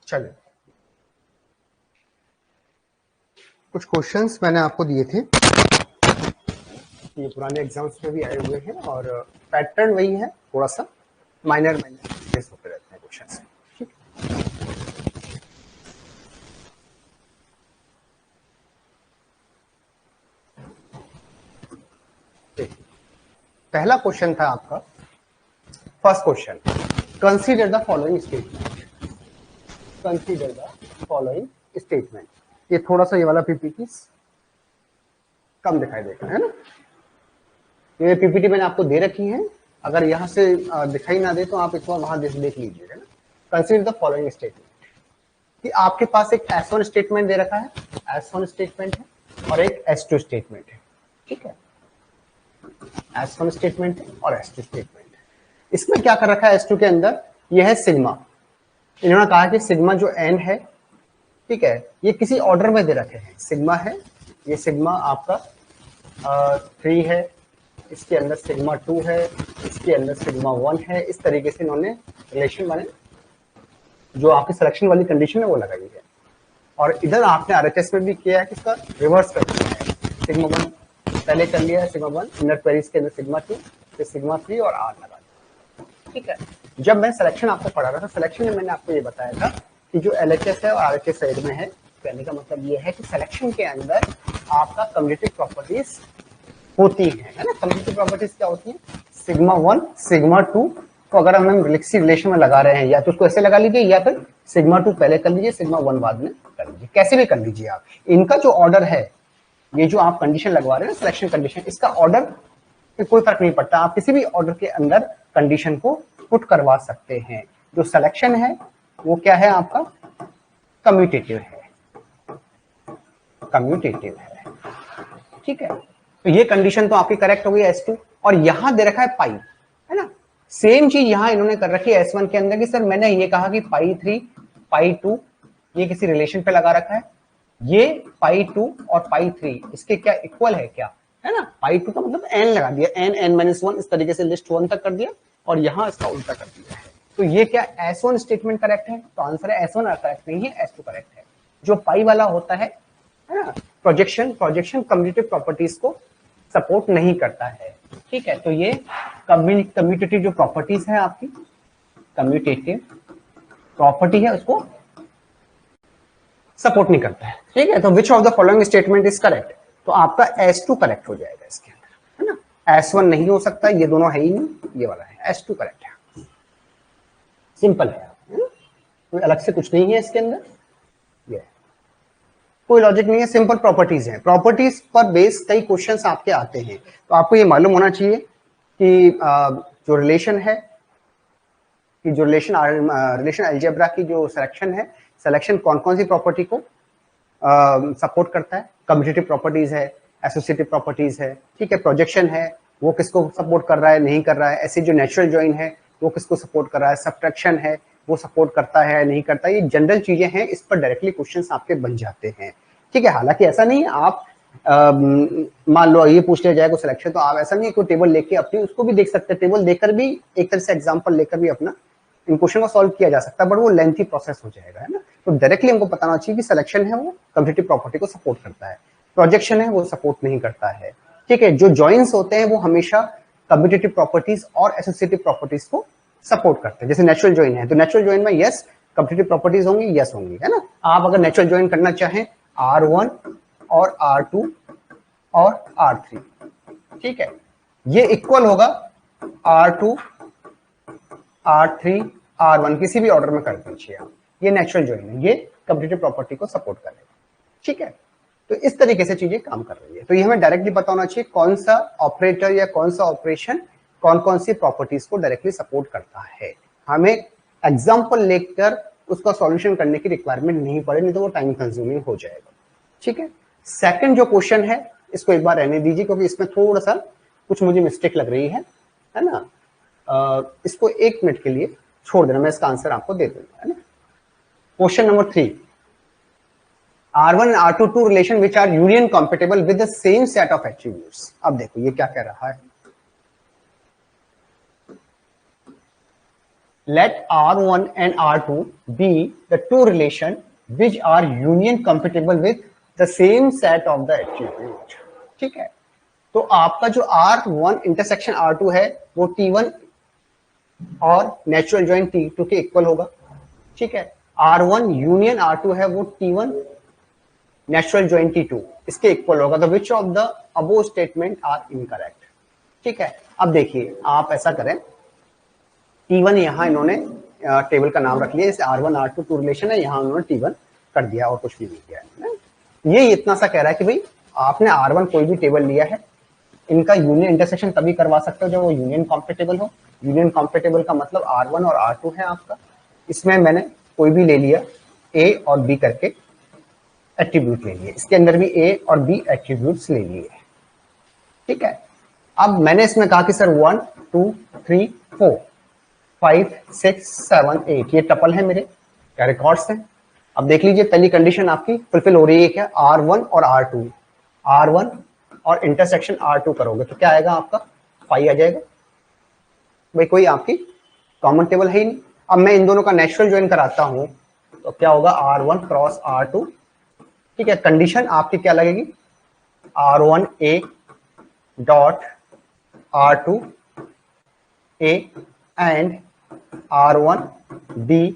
चलिए, कुछ क्वेश्चंस मैंने आपको दिए थे, ये पुराने एग्जाम्स में भी आए हुए हैं और पैटर्न वही है, थोड़ा सा माइनर केस होते रहते हैं क्वेश्चंस। ठीक, पहला क्वेश्चन था आपका, first question, consider the following statement. Consider the following statement. ये थोड़ा सा ये वाला पीपीटी कम दिखाई देगा, है ना। ये पीपीटी मैंने आपको दे रखी है, अगर यहां से दिखाई ना दे तो आप एक बार वहां देख लीजिएगा ना। कंसीडर द फॉलोइंग स्टेटमेंट, कि आपके पास एक S1 स्टेटमेंट दे रखा है, S1 स्टेटमेंट है और एक S2 स्टेटमेंट है। ठीक है, S1 स्टेटमेंट है और S2 स्टेटमेंट है। इसमें क्या कर रखा है S2 के अंदर, यह है सिग्मा। इन्होंने कहा कि सिग्मा जो n है, ठीक है, ये किसी ऑर्डर में दे रखे हैं। सिग्मा है, ये सिग्मा आपका 3 है, इसके अंदर सिग्मा 2 है, इसके अंदर सिग्मा 1 है। इस तरीके से इन्होंने रिलेशन बने, जो आपकी सिलेक्शन वाली कंडीशन है वो लगाई है। और इधर आपने आरएचएस में भी किया है कि इसका रिवर्स कर दिया है। सिग्मा 1 पहले कर लिया है, सिग्मा 1 इनर क्वेरीज के अंदर सिग्मा 2, फिर सिग्मा 3 और आर लगा दिया। ठीक है, जब मैं सिलेक्शन आपको पढ़ा रहा था, सिलेक्शन में मैंने आपको ये बताया था कि जो एलएचएस है और आरएचएस साइड में है, कहने का मतलब ये है कि सिलेक्शन के अंदर आपका कम्युटेटिव प्रॉपर्टीज होती है ना। कम्युटेटिव प्रॉपर्टीज क्या होती है, सिग्मा 1 सिग्मा 2 को अगर हम किसी रिलेशन में लगा रहे हैं, या तो उसको ऐसे लगा लीजिए, या फिर सिग्मा 2 पहले कर लीजिए, सिग्मा 1 बाद में कर लीजिए, कैसे भी कर लीजिए आप। इनका जो ऑर्डर है, ये जो आप कंडीशन लगवा रहे हैं सिलेक्शन कंडीशन, इसका ऑर्डर पे कोई फर्क नहीं पड़ता। आप किसी भी ऑर्डर के अंदर कंडीशन को पुट करवा सकते हैं। जो सिलेक्शन है वो क्या है आपका, कम्यूटेटिव है, कम्यूटेटिव है। ठीक है, तो ये कंडीशन तो आपकी करेक्ट हो गई S2। और यहां दे रखा है पाई, है ना। सेम चीज यहां इन्होंने कर रखी है S1 के अंदर कि सर मैंने ये कहा कि पाई 3 पाई 2 ये किसी रिलेशन पे लगा रखा है, ये पाई 2 और पाई 3 इसके क्या इक्वल है क्या, है ना। पाई 2 का मतलब n लगा दिया, n-1 इस तरीके से लिस्ट 1 तक कर दिया, और यहां इसका उल्टा कर दिया है। तो ये क्या S1 स्टेटमेंट करेक्ट है, तो आंसर है S1 करेक्ट नहीं है, S2 करेक्ट है। जो पाई वाला होता है ना, प्रोजेक्शन कम्यूटेटिव प्रॉपर्टीज को सपोर्ट नहीं करता है। ठीक है, तो ये कम्यूटेटिव जो प्रॉपर्टीज है आपकी, कम्यूटेटिव प्रॉपर्टी है, उसको सपोर्ट नहीं करता है। ठीक है, तो which of the following statement is correct, तो आपका S2 करेक्ट हो जाएगा इसके अंदर, है ना। S1 नहीं हो सकता, ये दोनों है ही नहीं, ये वाला है, S2 करेक्ट है। सिंपल है ना? कोई अलग से कुछ नहीं है इसके अंदर, ये कोई लॉजिक नहीं है, सिंपल प्रॉपर्टीज है। प्रॉपर्टीज पर बेस कई क्वेश्चंस आपके आते हैं, तो आपको ये मालूम होना चाहिए कि जो रिलेशन है, कि जो रिलेशन अलजेब्रा की जो सिलेक्शन है, सिलेक्शन कौन कौन सी प्रॉपर्टी को सपोर्ट करता है। कम्यूटेटिव प्रॉपर्टीज है, एसोसिएटिव प्रॉपर्टीज है, ठीक है, प्रोजेक्शन है वो किसको सपोर्ट कर रहा है नहीं कर रहा है, ऐसे जो नेचुरल जॉइन है वो किसको सपोर्ट कर रहा है, सब्ट्रैक्शन है वो सपोर्ट करता है नहीं करता। ये जनरल चीजें हैं, इस पर डायरेक्टली क्वेश्चंस आपके बन जाते हैं। ठीक है, हालांकि ऐसा नहीं है आप मान लो ये पूछ लिया जाएगा सिलेक्शन, तो आप ऐसा नहीं है कोई टेबल लेके अपनी उसको भी देख सकते हैं, टेबल देखकर भी एक तरह से एग्जांपल लेकर भी अपना इन क्वेश्चन को सॉल्व किया जा सकता है, बट वो लेंथी प्रोसेस हो जाएगा, है ना। तो डायरेक्टली हमको बताना चाहिए कि सिलेक्शन है वो कम्यूटेटिव प्रॉपर्टी को सपोर्ट करता है, प्रोजेक्शन है वो सपोर्ट नहीं करता है। ठीक है, जो जॉइंस होते हैं वो हमेशा कम्यूटेटिव प्रॉपर्टीज और एसोसिएटिव प्रॉपर्टीज को सपोर्ट करते हैं। जैसे नेचुरल जॉइन है, तो नेचुरल जॉइन में यस कम्यूटेटिव प्रॉपर्टीज होंगी, यस होंगी, है ना। आप अगर नेचुरल जॉइन करना चाहें R1 और R2 और R3, ठीक है, ये इक्वल होगा R2 R3 R1, किसी भी ऑर्डर में कर दीजिए आप, ये नेचुरल जॉइन है, ये कम्यूटेटिव प्रॉपर्टी को सपोर्ट करेगा। ठीक है, तो इस तरीके से चीजें काम कर रही है। तो ये हमें डायरेक्टली पता होना चाहिए कौन सा ऑपरेटर या कौन सा ऑपरेशन कौन कौन सी प्रॉपर्टीज को डायरेक्टली सपोर्ट करता है। हमें एग्जाम्पल लेकर उसका सॉल्यूशन करने की रिक्वायरमेंट नहीं पड़े, नहीं तो वो टाइम कंज्यूमिंग हो जाएगा। ठीक है, सेकंड जो क्वेश्चन है इसको एक बार रहने दीजिए, क्योंकि इसमें थोड़ा सा कुछ मुझे मिस्टेक लग रही है ना। इसको 1 मिनट के लिए छोड़ देना, मैं इसका आंसर आपको दे दूंगा, है ना। Question number 3, R1 and R2 two relation which are union compatible with the same set of attributes। अब देखो ये क्या कह रहा है, let R1 and R2 be the two relation which are union compatible with the same set of the attribute। ठीक है, तो आपका जो R1 इंटरसेक्शन R2 है वो T1 और नेचुरल ज्वाइन T2 के इक्वल होगा। ठीक है, R1 यूनियन R2 है वो T1 नेचुरल ज्वाइन T2 इसके इक्वल होगा। तो which of the above statement are incorrect. ठीक है, अब देखिए आप ऐसा करें, T1 यहां इन्होंने टेबल का नाम रख लिया, जैसे R1 R2 टू रिलेशन है, यहां उन्होंने T1 कर दिया और कुछ भी नहीं किया है। ये इतना सा कह रहा है कि भाई आपने R1 कोई भी टेबल लिया है, इनका यूनियन इंटरसेक्शन तभी करवा सकते हो जब वो यूनियन कॉम्पेटेबल हो। यूनियन कॉम्पेटेबल का मतलब R1 और R2 है आपका, इसमें मैंने कोई भी ले लिया A और B करके एट्रीब्यूट ले लिए, इसके अंदर भी A और B एट्रीब्यूट्स ले लिए। ठीक है, अब मैंने इसमें कहा कि सर 1 2 3 4 5 6 7 8 ये टपल है मेरे, क्या रिकॉर्ड्स हैं। अब देख लीजिए पहली कंडीशन आपकी फुलफिल हो रही है क्या, R1 और R2, R1 और इंटरसेक्शन R2 करोगे तो क्या आएगा आपका 5 आ जाएगा। भाई कोई आपकी कॉमन टेबल है ही नहीं। अब मैं इन दोनों का नेचुरल ज्वाइन कराता हूं तो क्या होगा R1 क्रॉस R2। ठीक है, कंडीशन आपकी क्या लगेगी, R1 A dot R2 A and R1 B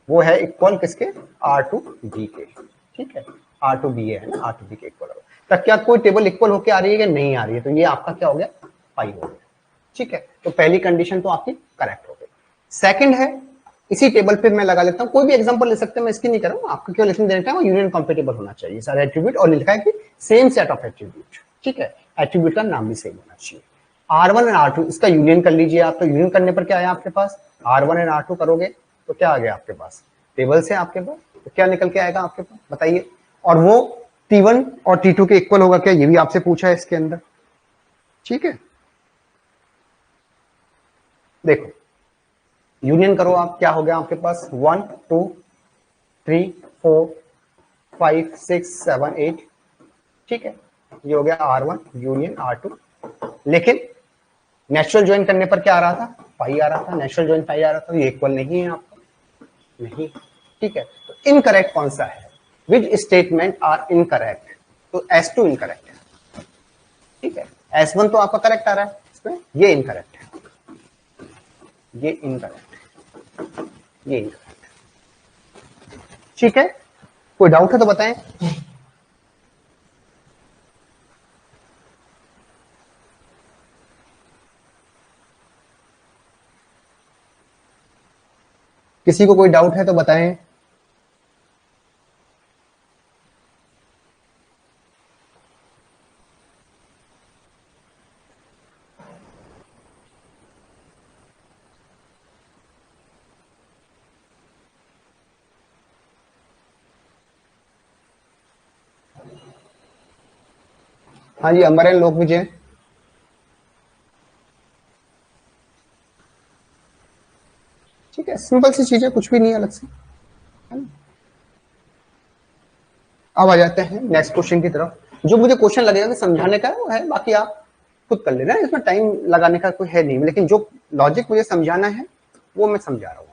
वो है इक्वल किसके, R2 B के। ठीक है, R2 B है ना, R2 B के इक्वल होगा। तब क्या कोई टेबल इक्वल होके आ रही है या नहीं आ रही है, तो ये आपका क्या हो गया 5 हो गया। ठीक है, तो पहली कंडीशन तो आपकी करेक्ट हो गई। सेकंड है, इसी टेबल पे मैं लगा लेता हूं, कोई भी एग्जांपल ले सकते हैं, मैं इसकी नहीं कर रहा हूं, आपको केवल इसमें देना है वो यूनियन कॉम्पेटेबल होना चाहिए सारे एट्रीब्यूट, और लिखा है कि सेम सेट ऑफ एट्रीब्यूट। ठीक है, एट्रीब्यूट का नाम भी सेम होना चाहिए। R1 एंड R2 इसका यूनियन कर लीजिए आप, तो यूनियन करने पर क्या आया आपके पास, R1 एंड R2 करोगे तो क्या आ गया आपके पास, टेबल से आपके पास, तो क्या निकल के आएगा आपके पास बताइए। और वो T1 और T2 के इक्वल होगा क्या, ये भी आपसे पूछा है इसके अंदर। ठीक है, देखो यूनियन करो आप, क्या हो गया आपके पास 1 2 3 4 5 6 7 8। ठीक है, ये हो गया R1 यूनियन R2, लेकिन नेचुरल ज्वाइन करने पर क्या आ रहा था 5 आ रहा था, नेचुरल ज्वाइन 5 आ रहा था, ये इक्वल नहीं है आपका, नहीं। ठीक है, तो इनकरेक्ट कौन सा है, विच स्टेटमेंट आर इनकरेक्ट, तो S2 इनकरेक्ट है। ठीक है, S1 तो आपका करेक्ट आ रहा है इसमें, ये इनकरेक्ट है, ये इनकरेक्ट है, ये इनकरेक्ट है। ठीक है, कोई डाउट है तो बताएं। किसी को कोई डाउट है तो बताएं। हाँ जी, अमर लोक विजय। ठीक है, सिंपल सी चीज है, कुछ भी नहीं अलग से, है ना। अब आ जाते हैं नेक्स्ट क्वेश्चन की तरफ। जो मुझे क्वेश्चन लगेगा कि समझाने का वो है, बाकी आप खुद कर लेना, इसमें टाइम लगाने का कोई है नहीं, लेकिन जो लॉजिक मुझे समझाना है वो मैं समझा रहा हूं।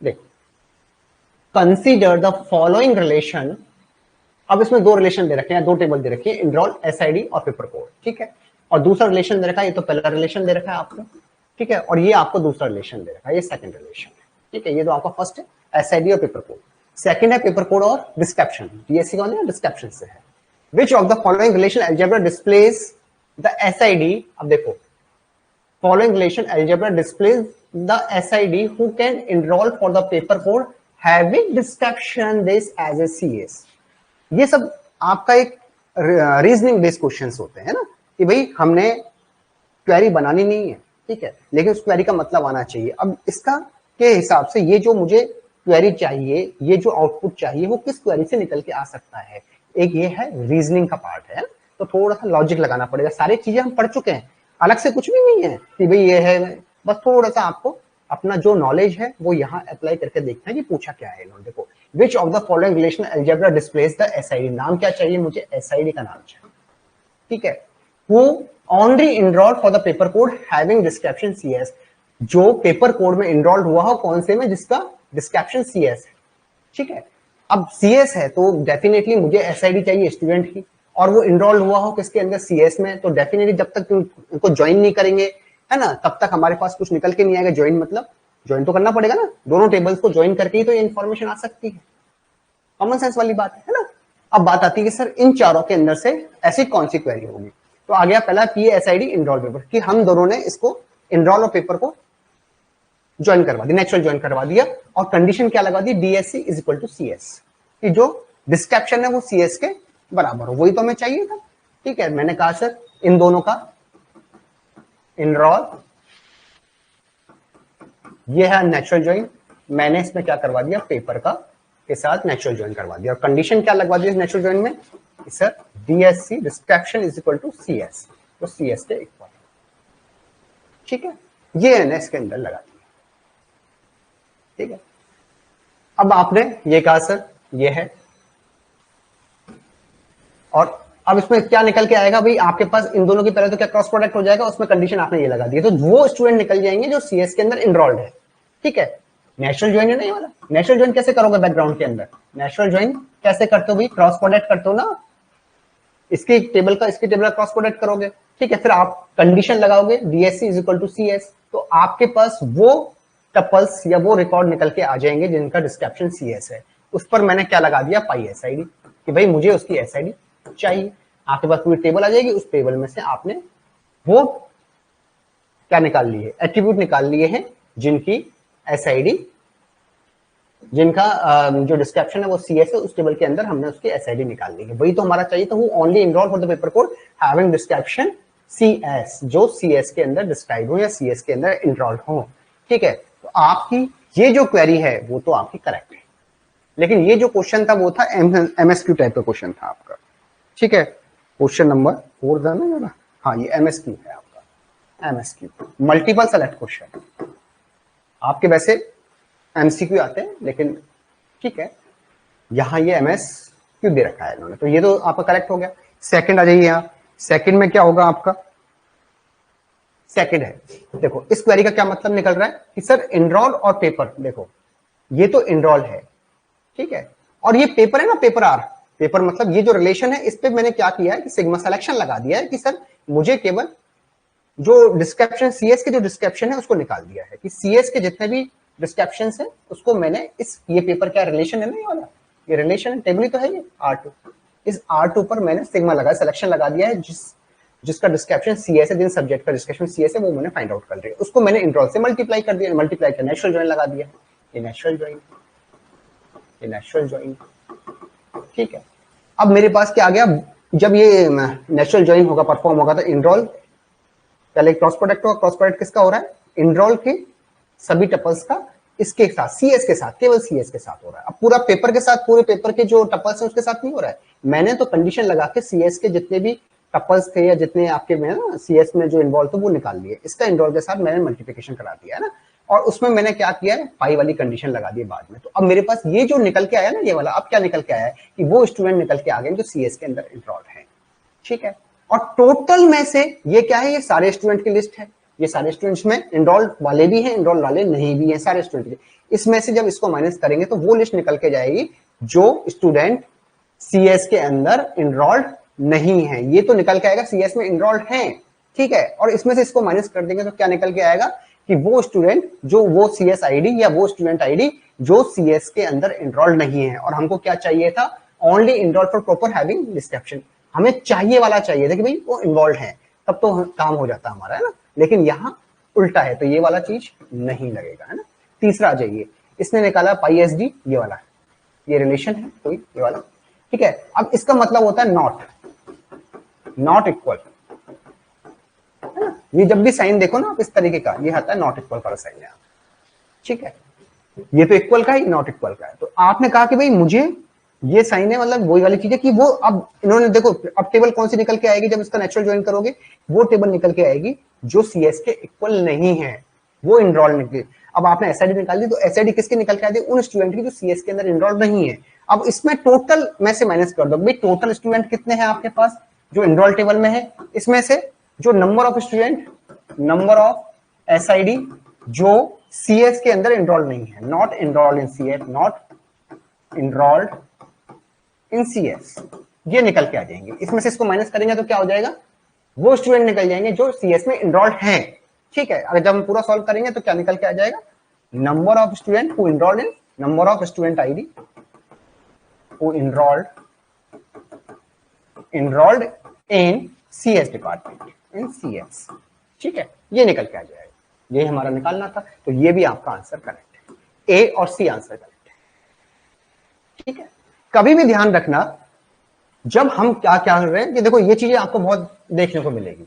देख, कंसीडर द फॉलोइंग रिलेशन। अब इसमें दो रिलेशन दे रखे हैं, दो टेबल दे रखी है, इनरोल एसआईडी और पेपर कोड। ठीक है, और दूसरा रिलेशन दे रखा है, ये तो पहला रिलेशन दे रखा है आपको। ठीक है, और ये आपको दूसरा रिलेशन दे रखा है, ये सेकंड रिलेशन है। ठीक है, ये तो आपका फर्स्ट है एसआईडी और पेपर कोड, सेकंड है पेपर कोड और डिस्क्रिप्शन। डीएससी कौन है, डिस्क्रिप्शन से है। विच of the following relation algebra displays the SID. अब देखो, following relation algebra displays the SID who can enroll for the paper code having description this as a CS। ये सब आपका एक रीजनिंग बेस्ड क्वेश्चंस होते हैं ना, कि भाई हमने क्वेरी बनानी नहीं है, ठीक है, लेकिन उस क्वेरी का मतलब आना चाहिए। अब इसका के हिसाब से ये जो मुझे क्वेरी चाहिए, ये जो आउटपुट चाहिए, वो किस क्वेरी से निकल के आ सकता है, एक ये है रीजनिंग का पार्ट है। तो थोड़ा सा लॉजिक लगाना पड़ेगा, सारी चीजें हम पढ़ चुके हैं, अलग से कुछ भी नहीं है कि भाई ये है, बस थोड़ा सा आपको अपना जो नॉलेज है वो यहाँ अप्लाई करके देखना है कि पूछा क्या है इन्होंने। देखो, विच of the following relation algebra displace the SID. नाम क्या चाहिए मुझे, एसआईडी का नाम चाहिए। ठीक है, वो only enrol for the paper code having description CS, जो पेपर कोड में इनरोल्ड हुआ हो, कौन से में, जिसका डिस्क्रिप्शन CS है, ठीक है। अब CS है तो डेफिनेटली मुझे SID चाहिए स्टूडेंट की, और वो इनरोल हुआ हो किसके अंदर, CS में, तो डेफिनेटली जब तक उनको ज्वाइन नहीं करेंगे, है ना, तब तक हमारे पास कुछ निकल के नहीं आएगा। ज्वाइन मतलब ज्वाइन तो करना पड़ेगा ना, दोनों टेबल्स को ज्वाइन करके ही तो ये इन्फॉर्मेशन आ सकती है, कॉमन सेंस वाली बात है ना। अब बात आती है कि सर इन चारों के अंदर से ऐसी कौन सी क्वेरी होगी, तो आ गया पहला PSID इनरोल पेपर, कि हम दोनों ने इसको इनरोल और पेपर को ज्वाइन करवा दी, नेचुरल ज्वाइन करवा दिया, और कंडीशन क्या लगा दी, DSC is equal to CS, कि जो डिस्क्रिप्शन है वो CS के बराबर हो, वही तो हमें चाहिए था। ठीक है, मैंने कहा सर इन दोनों का इनरोल, ये है नेचुरल ज्वाइन, मैंने इसमें क्या करवा दिया, पेपर का के साथ नेचुरल ज्वाइन करवा दिया, और कंडीशन क्या लगवा दी नेचुरल ज्वाइन में, sir DSC description is equal to CS, तो CS के इक्वल। ठीक है, ये है इसके अंदर लगा दिया। ठीक है, अब आपने ये कहा सर ये है, और अब इसमें क्या निकल के आएगा भाई, आपके पास इन दोनों की पहले तो क्या क्रॉस प्रोडक्ट हो जाएगा, उसमें कंडीशन आपने ये लगा दी, तो वो स्टूडेंट निकल जाएंगे जो CS के अंदर इनरोल्ड है। ठीक है, नेचुरल ज्वाइन है ना ये वाला, नेचुरल ज्वाइन कैसे करोगे बैकग्राउंड के अंदर, नेचुरल ज्वाइन कैसे करते हो भाई, क्रॉस प्रोडक्ट करते हो ना, इसकी टेबल का इसकी टेबल का क्रॉस प्रोडक्ट करोगे। ठीक है, फिर आप कंडीशन लगाओगे DSC is equal to CS, तो आपके पास वो टपल्स या वो रिकॉर्ड निकल के आ जाएंगे जिनका डिस्क्रिप्शन CS है। उस पर मैंने क्या लगा दिया, पाई SID, कि भाई मुझे उसकी SID चाहिए। आपके पास पूरी टेबल आ जाएगी, उस टेबल में से आपने वो क्या निकाल लिए, एट्रीब्यूट निकाल लिए हैं जिनकी SID, जिनका जो डिस्क्रिप्शन है वो CS है, उस टेबल के अंदर हमने उसकी SID निकाल ली है। वही तो हमारा चाहिए था, वो only enrol for the paper code having description CS, जो CS के अंदर डिस्क्राइब हो या CS के अंदर इनरोल्ड हो। ठीक है, तो आपकी ये जो क्वेरी है वो तो आपकी करेक्ट है, लेकिन ये जो क्वेश्चन था वो था MSQ टाइप का क्वेश्चन था आपका। ठीक है, क्वेश्चन नंबर 4 था ना, हाँ ये MSQ है आपका, MSQ मल्टीपल सेलेक्ट क्वेश्चन। आपके वैसे MCQ आते हैं, लेकिन ठीक है यहां ये MSQ दे रखा है इन्होंने, तो ये तो आपका करेक्ट हो गया। सेकंड आ जाइए, यहां सेकंड में क्या होगा आपका, सेकंड है, देखो इस क्वेरी का क्या मतलब निकल रहा है कि सर इनरोल और पेपर, देखो ये तो इनरोल है, ठीक है, और ये पेपर है ना, पेपर R, पेपर मतलब ये जो रिलेशन है, इस पे मैंने क्या किया है कि सिग्मा सिलेक्शन लगा दिया है कि सर मुझे केवल जो डिस्क्रिप्शन CS के जो डिस्क्रिप्शन है उसको निकाल दिया है, कि CS के जितने भी डिस्क्रिप्शन है उसको मैंने इस, ये पेपर क्या रिलेशन है ना, ये वाला ये रिलेशन टेबल ही तो है ये R2, इस R2 पर मैंने सिग्मा लगा, सिलेक्शन लगा दिया है, जिसका डिस्क्रिप्शन CS है, जिन सब्जेक्ट का डिस्क्रिप्शन CS है वो मैंने फाइंड आउट कर दिया, उसको मैंने इनरोल से मल्टीप्लाई कर दिया, मल्टीप्लाई कर नेचुरल ज्वाइन लगा दिया, ये नेचुरल ज्वाइन, ये नेचुरल ज्वाइन। ठीक है, अब मेरे पास क्या आ गया, जब ये नेचुरल ज्वाइन होगा, परफॉर्म होगा, तो इनरोल पहले क्रॉस प्रोडक्ट होगा, क्रॉस प्रोडक्ट किसका हो रहा है, इनरोल के सभी टपल्स का इसके साथ, CS के साथ, केवल CS के साथ हो रहा है। अब पूरा पेपर के साथ, पूरे पेपर के जो टपल्स हैं उसके साथ नहीं हो रहा है, मैंने तो कंडीशन लगा के CS के जितने भी टपल्स थे या जितने आपके में ना CS में जो इन्वॉल्व थे वो निकाल लिए, इसका इनरोल के साथ मैंने मल्टीप्लिकेशन करा दिया है ना, और उसमें मैंने क्या किया है, पाई वाली कंडीशन लगा दी बाद में। तो अब मेरे पास ये जो निकल के आया ना, ये वाला, अब क्या निकल के आया है कि वो स्टूडेंट निकल के आ गए जो CS के अंदर इनरोल है। ठीक है, और टोटल में से ये क्या है, ये सारे स्टूडेंट की लिस्ट है, ये सारे स्टूडेंट्स में इनरोल वाले भी हैं, इनरोल वाले नहीं भी हैं, सारे स्टूडेंट। इसमें से जब इसको माइनस करेंगे तो वो लिस्ट निकल के जाएगी जो स्टूडेंट CS के अंदर इनरोल्ड नहीं है, ये तो निकल के आएगा CS में इनरोल्ड हैं। ठीक है, और इसमें से इसको माइनस कर देंगे तो क्या निकल के आएगा कि वो स्टूडेंट जो वो CS ID या वो स्टूडेंट ID जो CS के अंदर इनरोल्ड नहीं है, और हमको क्या चाहिए था, only enrolled for proper having description, हमें चाहिए वाला चाहिए था कि भाई वो इन्वॉल्व है, तब तो काम हो जाता हमारा, है ना, लेकिन यहाँ उल्टा है, तो ये वाला चीज नहीं लगेगा, है ना। तीसरा आ जाइए, इसने निकाला पाई SD, ये वाला, ये रिलेशन है कोई, ये वाला। ठीक है, अब इसका मतलब होता है नॉट इक्वल, है ना, ये जब भी साइन देखो ना आप इस तरीके का, ये आता है नॉट इक्वल का साइन है। ठीक है, ये तो इक्वल का ही, नॉट इक्वल का है, तो आपने कहा कि भाई मुझे ये साइन है, मतलब वही वाली चीज है कि वो, अब इन्होंने देखो अब टेबल कौन सी निकल के आएगी जब इसका नेचुरल ज्वाइन करोगे, वो टेबल निकल के आएगी जो CS के इक्वल नहीं है, वो इनरोल निकले। अब आपने SID निकाल दी, तो SID किसके निकल के आती है, उन स्टूडेंट की जो CS के अंदर इनरोल नहीं है। अब इसमें टोटल में से माइनस कर दो, भाई टोटल स्टूडेंट कितने हैं आपके पास, जो एनरोल टेबल में है, इसमें से जो number of student, number of SID जो सीएस के अंदर एनरोल नहीं है, not enrolled in CS, not enrolled in CS, ये निकल के आ जाएंगे। इसमें से इसको माइनस करेंगे तो क्या हो जाएगा, वो स्टूडेंट निकल जाएंगे जो सीएस में एनरोल्ड हैं। ठीक है, अगर जब हम पूरा सॉल्व करेंगे तो क्या निकल के आ जाएगा, number of student who enrolled in, number of student ID who enrolled in CS department, in CS. ठीक है, ये निकल के आ जाएगा, ये हमारा निकालना था। तो ये भी आपका आंसर करेक्ट है, ए और सी आंसर करेक्ट है। ठीक है, कभी भी ध्यान रखना जब हम क्या क्या कर रहे हैं कि देखो ये चीजें आपको बहुत देखने को मिलेगी।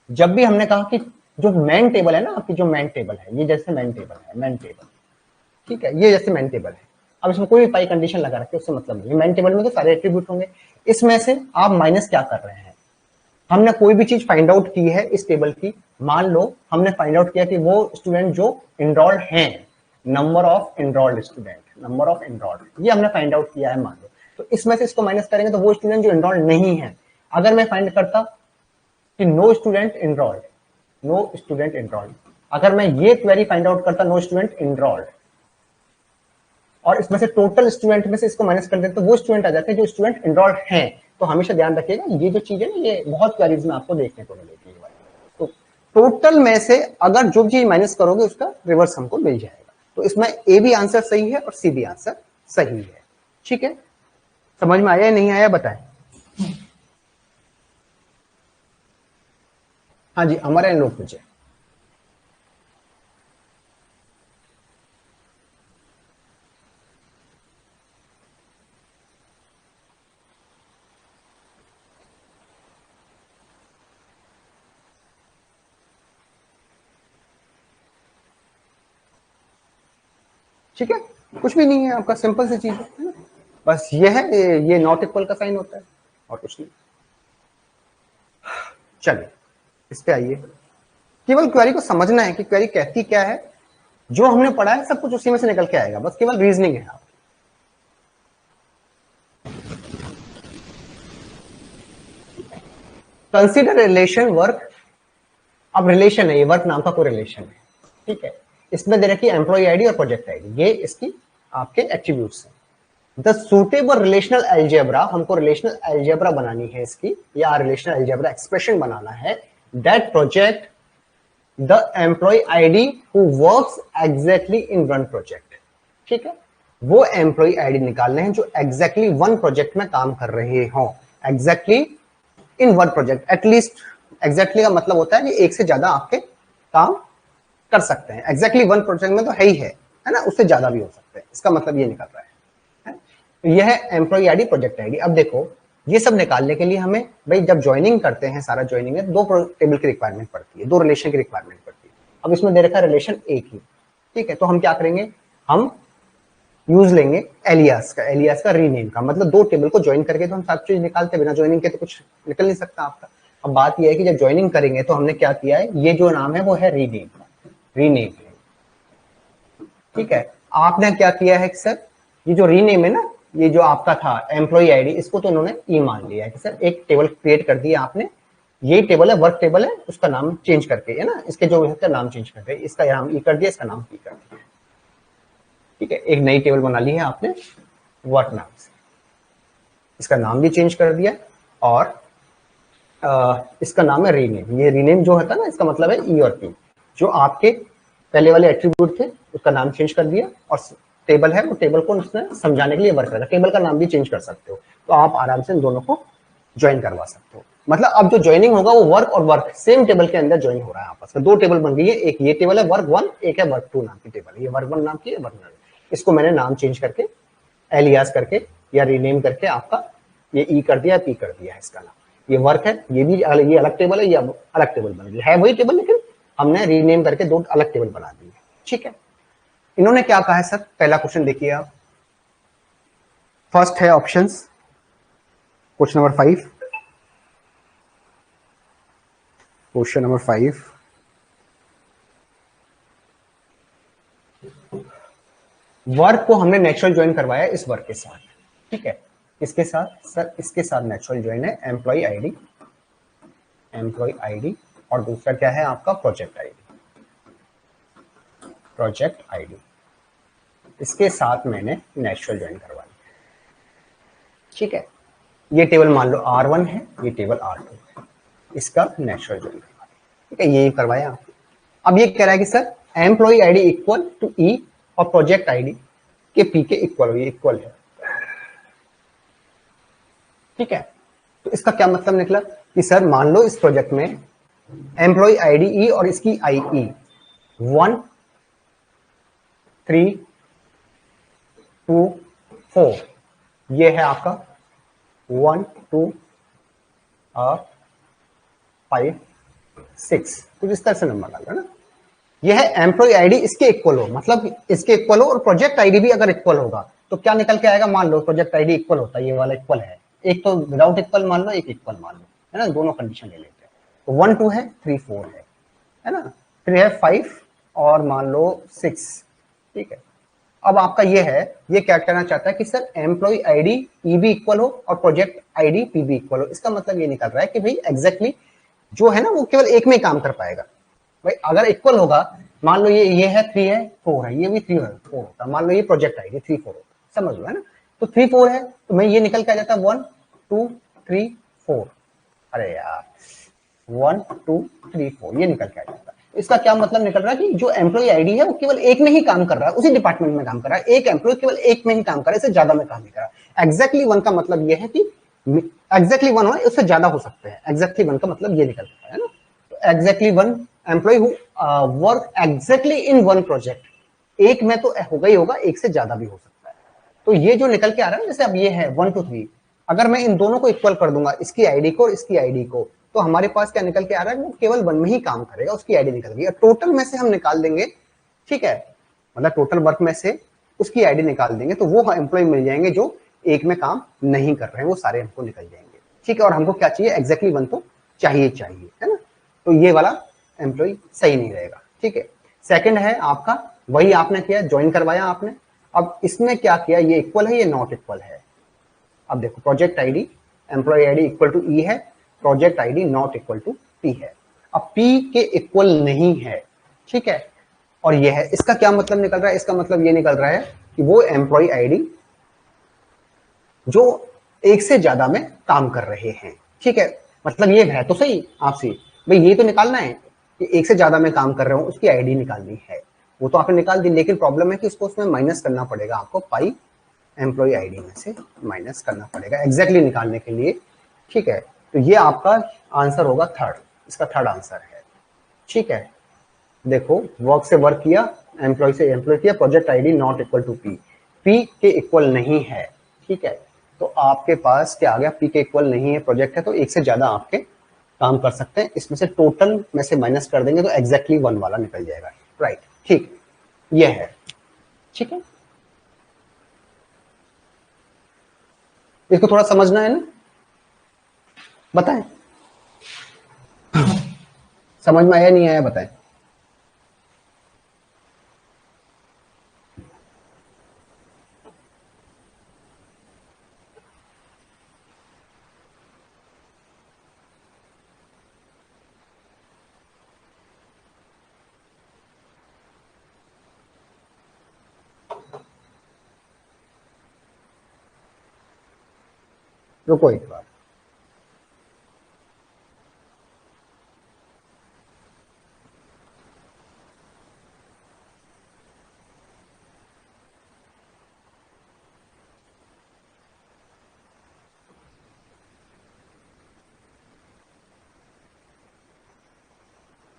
जब भी हमने कहा कि जो मैन टेबल है ना आपकी, जो मैन टेबल है, ये जैसे मैन टेबल है, मैन टेबल, ठीक है, ये जैसे मैन टेबल है। अब इसमें कोई भी पाई कंडीशन लगा रखे उससे मतलब नहीं, मैन टेबल में तो सारे एट्रीब्यूट होंगे। इसमें से आप माइनस क्या कर रहे हैं, हमने कोई भी चीज फाइंड आउट की है इस टेबल की, मान लो हमने फाइंड आउट किया कि वो स्टूडेंट जो एनरोल्ड हैं, number of enrolled student, number of enrolled, ये हमने फाइंड आउट किया है मान लो। तो इसमें से इसको माइनस करेंगे तो वो स्टूडेंट जो एनरोल्ड नहीं है। अगर मैं फाइंड करता कि no student enrolled, no student enrolled, अगर मैं ये क्वेरी फाइंड आउट करता नो स्टूडेंट एनरोल्ड, और इसमें से टोटल स्टूडेंट में से इसको माइनस कर देते तो वो स्टूडेंट आ जाते हैं जो स्टूडेंट एनरोल्ड हैं। तो हमेशा ध्यान रखिएगा ये जो चीज है ना, ये बहुत क्वेरीज में आपको देखने को मिलेगी। तो टोटल में से अगर जो चीज माइनस करोगे उसका रिवर्स हमको मिल जाएगा। तो इसमें ए भी आंसर सही है और सी भी आंसर सही है। ठीक है, समझ में आया या नहीं आया बताएं। हाँ जी, हमारे लोग पूछे। ठीक है, कुछ भी नहीं है आपका, सिंपल सी चीज है ना, बस ये है, ये नॉट इक्वल का साइन होता है और कुछ नहीं। चलिए इस पे आइए, केवल क्वेरी को समझना है कि क्वेरी कहती क्या है। जो हमने पढ़ा है सब कुछ उसी में से निकल के आएगा, बस केवल रीजनिंग है। कंसीडर रिलेशन वर्क, अब रिलेशन है, ये वर्क नाम का कोई रिलेशन है। ठीक है, इसमें दे रखी है एम्प्लॉय आईडी और प्रोजेक्ट आईडी, ये इसकी आपके एट्रीब्यूट्स हैं। द सुटेबल रिलेशनल अलजेब्रा, हमको रिलेशनल अलजेब्रा बनानी है इसकी, या रिलेशनल अलजेब्रा एक्सप्रेशन बनाना है, that project the employ ID who works exactly in one project. ठीक है, वो एम्प्लॉय आईडी निकालने हैं जो एग्जैक्टली वन प्रोजेक्ट में काम कर रहे हो, exactly in one project. At least exactly का मतलब होता है कि एक से ज्यादा आपके काम कर सकते हैं, एग्जैक्टली वन प्रोजेक्ट में तो है ही है ना, उससे ज्यादा भी हो सकते हैं, इसका मतलब ये निकल रहा है। यह है एम्प्लॉय आईडी, प्रोजेक्ट आईडी। अब देखो ये सब निकालने के लिए हमें भाई जब ज्वाइनिंग करते हैं, सारा ज्वाइनिंग है, दो टेबल की रिक्वायरमेंट पड़ती है, दो रिलेशन की रिक्वायरमेंट पड़ती है। अब इसमें दे रखा है रिलेशन एक ही। ठीक है, तो हम क्या करेंगे, हम यूज लेंगे एलियास का, एलियास का रीनेम का, मतलब दो टेबल को ज्वाइन करके तो हम सब चीज निकालते, बिना ज्वाइनिंग के तो कुछ निकल नहीं सकता आपका। अब बात यह है कि जब ज्वाइनिंग करेंगे तो हमने क्या किया है, ये जो नाम है वो है रीनेम, रीनेम। ठीक है, आपने क्या किया है कि सर ये जो रीनेम है ना, ये जो आपका था एम्प्लॉय आईडी, इसको तो उन्होंने ई मान लिया है कि सर एक टेबल क्रिएट कर दिया आपने, ये टेबल है, वर्क टेबल है, उसका नाम चेंज करके, है ना, इसके जो है नाम चेंज करके, इसका नाम ई कर दिया, इसका नाम पी कर दिया। ठीक है, एक नई टेबल बना ली है आपने वर्क नाम से, इसका नाम भी चेंज कर दिया, और इसका नाम है रीनेम। ये रीनेम जो होता है ना, इसका मतलब है ई और पी। जो आपके पहले वाले एट्रीब्यूट थे उसका नाम चेंज कर दिया, और टेबल है वो टेबल को उसने समझाने के लिए वर्क करेगा, टेबल का नाम भी चेंज कर सकते हो। तो आप आराम से इन दोनों को ज्वाइन करवा सकते हो। मतलब अब जो ज्वाइनिंग होगा वो वर्क और वर्क सेम टेबल के अंदर ज्वाइन हो रहा है आपस में, दो टेबल बन गई है, एक ये टेबल है वर्क वन, एक है वर्क टू नाम की टेबल है, ये वर्क वन नाम की है, वर्क वन। इसको मैंने नाम चेंज करके एलियास करके या रीनेम करके आपका ये ई कर दिया, पी कर दिया है इसका नाम। ये वर्क है, ये भी ये अलग टेबल है, ये अलग टेबल बन गई है, वही टेबल लेकिन हमने रीनेम करके दो अलग टेबल बना दी है। ठीक है, इन्होंने क्या कहा है सर, पहला क्वेश्चन देखिए आप, फर्स्ट है options, question number 5, question number 5, work को हमने नेचुरल ज्वाइन करवाया इस वर्क के साथ। ठीक है, इसके साथ सर, इसके साथ नेचुरल ज्वाइन है एम्प्लॉय आईडी एम्प्लॉय आईडी और दूसरा क्या है आपका प्रोजेक्ट आईडी, प्रोजेक्ट आईडी। इसके साथ मैंने नेचुरल ज्वाइन करवा लिया, ठीक है। ये टेबल मान लो R1 है, ये टेबल R2 है, इसका नेचुरल ज्वाइन करवा लिया, ठीक है, ये करवाया। अब ये कह रहा है कि sir employee ID equal to E और प्रोजेक्ट आईडी के पी के इक्वल हो, ये इक्वल है, ठीक है। तो इसका क्या मतलब निकला कि सर मान लो इस प्रोजेक्ट में एम्प्लॉय आईडी ई और इसकी आई ई 1 3 2 4, ये है आपका 1 2 5 6, कुछ इस तरह से नंबर डाल रहा है ना। यह है एम्प्लॉय आईडी इसके इक्वल हो, मतलब इसके इक्वल हो, और प्रोजेक्ट आईडी भी अगर इक्वल होगा तो क्या निकल के आएगा, मान लो प्रोजेक्ट आईडी इक्वल होता है, ये वाला इक्वल है, एक तो विदाउट इक्वल मान लो, एक इक्वल मान लो, है ना, दोनों कंडीशन ले लेते हैं। तो 1 2 है, 3 4 है ना, फिर है 5 और मान लो 6, ठीक है। अब आपका ये है, ये क्या कहना चाहता है कि सर एम्प्लॉय आईडी ई भी इक्वल हो और प्रोजेक्ट आईडी पी भी इक्वल हो। इसका मतलब ये निकल रहा है कि भाई एग्जैक्टली जो है ना वो केवल एक में ही काम कर पाएगा। भाई अगर इक्वल होगा, मान लो ये है 3 है 4 है, ये भी 3 है 4 होता, मान लो ये प्रोजेक्ट आईडी 3 4 होता, समझ लो, है ना। तो 3 4 है तो मैं ये निकल के आ जाता 1 2 3 4, अरे यार 1 2 3 4 ये निकल के आ जाता। इसका क्या मतलब निकल रहा है कि जो एम्प्लॉय आईडी है वो केवल एक में ही काम कर रहा है, उसी डिपार्टमेंट में काम कर रहा है, एक एम्प्लॉय केवल एक में ही काम कर रहा है, इससे ज्यादा में काम नहीं कर रहा। एग्जैक्टली 1 का मतलब ये है कि एग्जैक्टली 1 हो, उससे ज्यादा हो सकते हैं, एग्जैक्टली 1 का मतलब ये निकलता है ना। तो exactly 1 employ who work exactly in 1 project, एक में तो होगा ही होगा, एक से ज्यादा भी हो सकता है। तो ये जो निकल के आ रहा है, जैसे अब ये है 1 2 3, अगर मैं इन दोनों को इक्वल कर दूंगा, इसकी आईडी को और इसकी आईडी को, तो हमारे पास क्या निकल के आ रहा है, वो केवल 1 में ही काम करेगा, उसकी आईडी निकल गई, और टोटल में से हम निकाल देंगे, ठीक है, मतलब टोटल वर्क में से उसकी आईडी निकाल देंगे, तो वो एम्प्लॉय मिल जाएंगे जो एक में काम नहीं कर रहे हैं, वो सारे हमको निकल जाएंगे, ठीक है। और हमको क्या चाहिए, एग्जैक्टली 1 तो चाहिए चाहिए, है ना। तो ये वाला एम्प्लॉय सही नहीं रहेगा, ठीक है। सेकंड है आपका, वही आपने किया, ज्वाइन करवाया आपने। अब इसमें क्या किया, ये इक्वल है, ये नॉट इक्वल है। अब देखो project ID employee ID equal to E है, project ID not equal to P है। अब पी के इक्वल नहीं है, ठीक है, और ये है, इसका क्या मतलब निकल रहा है, इसका मतलब ये निकल रहा है कि वो एम्प्लॉय आईडी जो एक से ज्यादा में काम कर रहे हैं, ठीक है। मतलब ये है तो सही आपसे, भाई ये तो निकालना है कि एक से ज्यादा में काम कर रहे हो, उसकी आईडी निकालनी है, वो तो आपने निकाल दी, लेकिन प्रॉब्लम है कि उसको उसमें माइनस करना पड़ेगा आपको, पाई एम्प्लॉय आईडी में से माइनस करना पड़ेगा एग्जैक्टली निकालने के लिए, ठीक है। तो ये आपका आंसर होगा थर्ड, इसका थर्ड आंसर है, ठीक है। देखो वर्क से वर्क किया, एम्प्लॉय से एम्प्लॉय किया, project ID not equal to P, P के इक्वल नहीं है, ठीक है। तो आपके पास क्या आ गया, पी के इक्वल नहीं है, प्रोजेक्ट है, तो एक से ज्यादा आपके काम कर सकते हैं, इसमें से टोटल में से माइनस कर देंगे तो एग्जैक्टली 1 वाला निकल जाएगा, राइट, ठीक, ये है, ठीक है। इसको थोड़ा समझना है ना, बताएं, समझ में आया नहीं आया बताएं। रुको एक बार,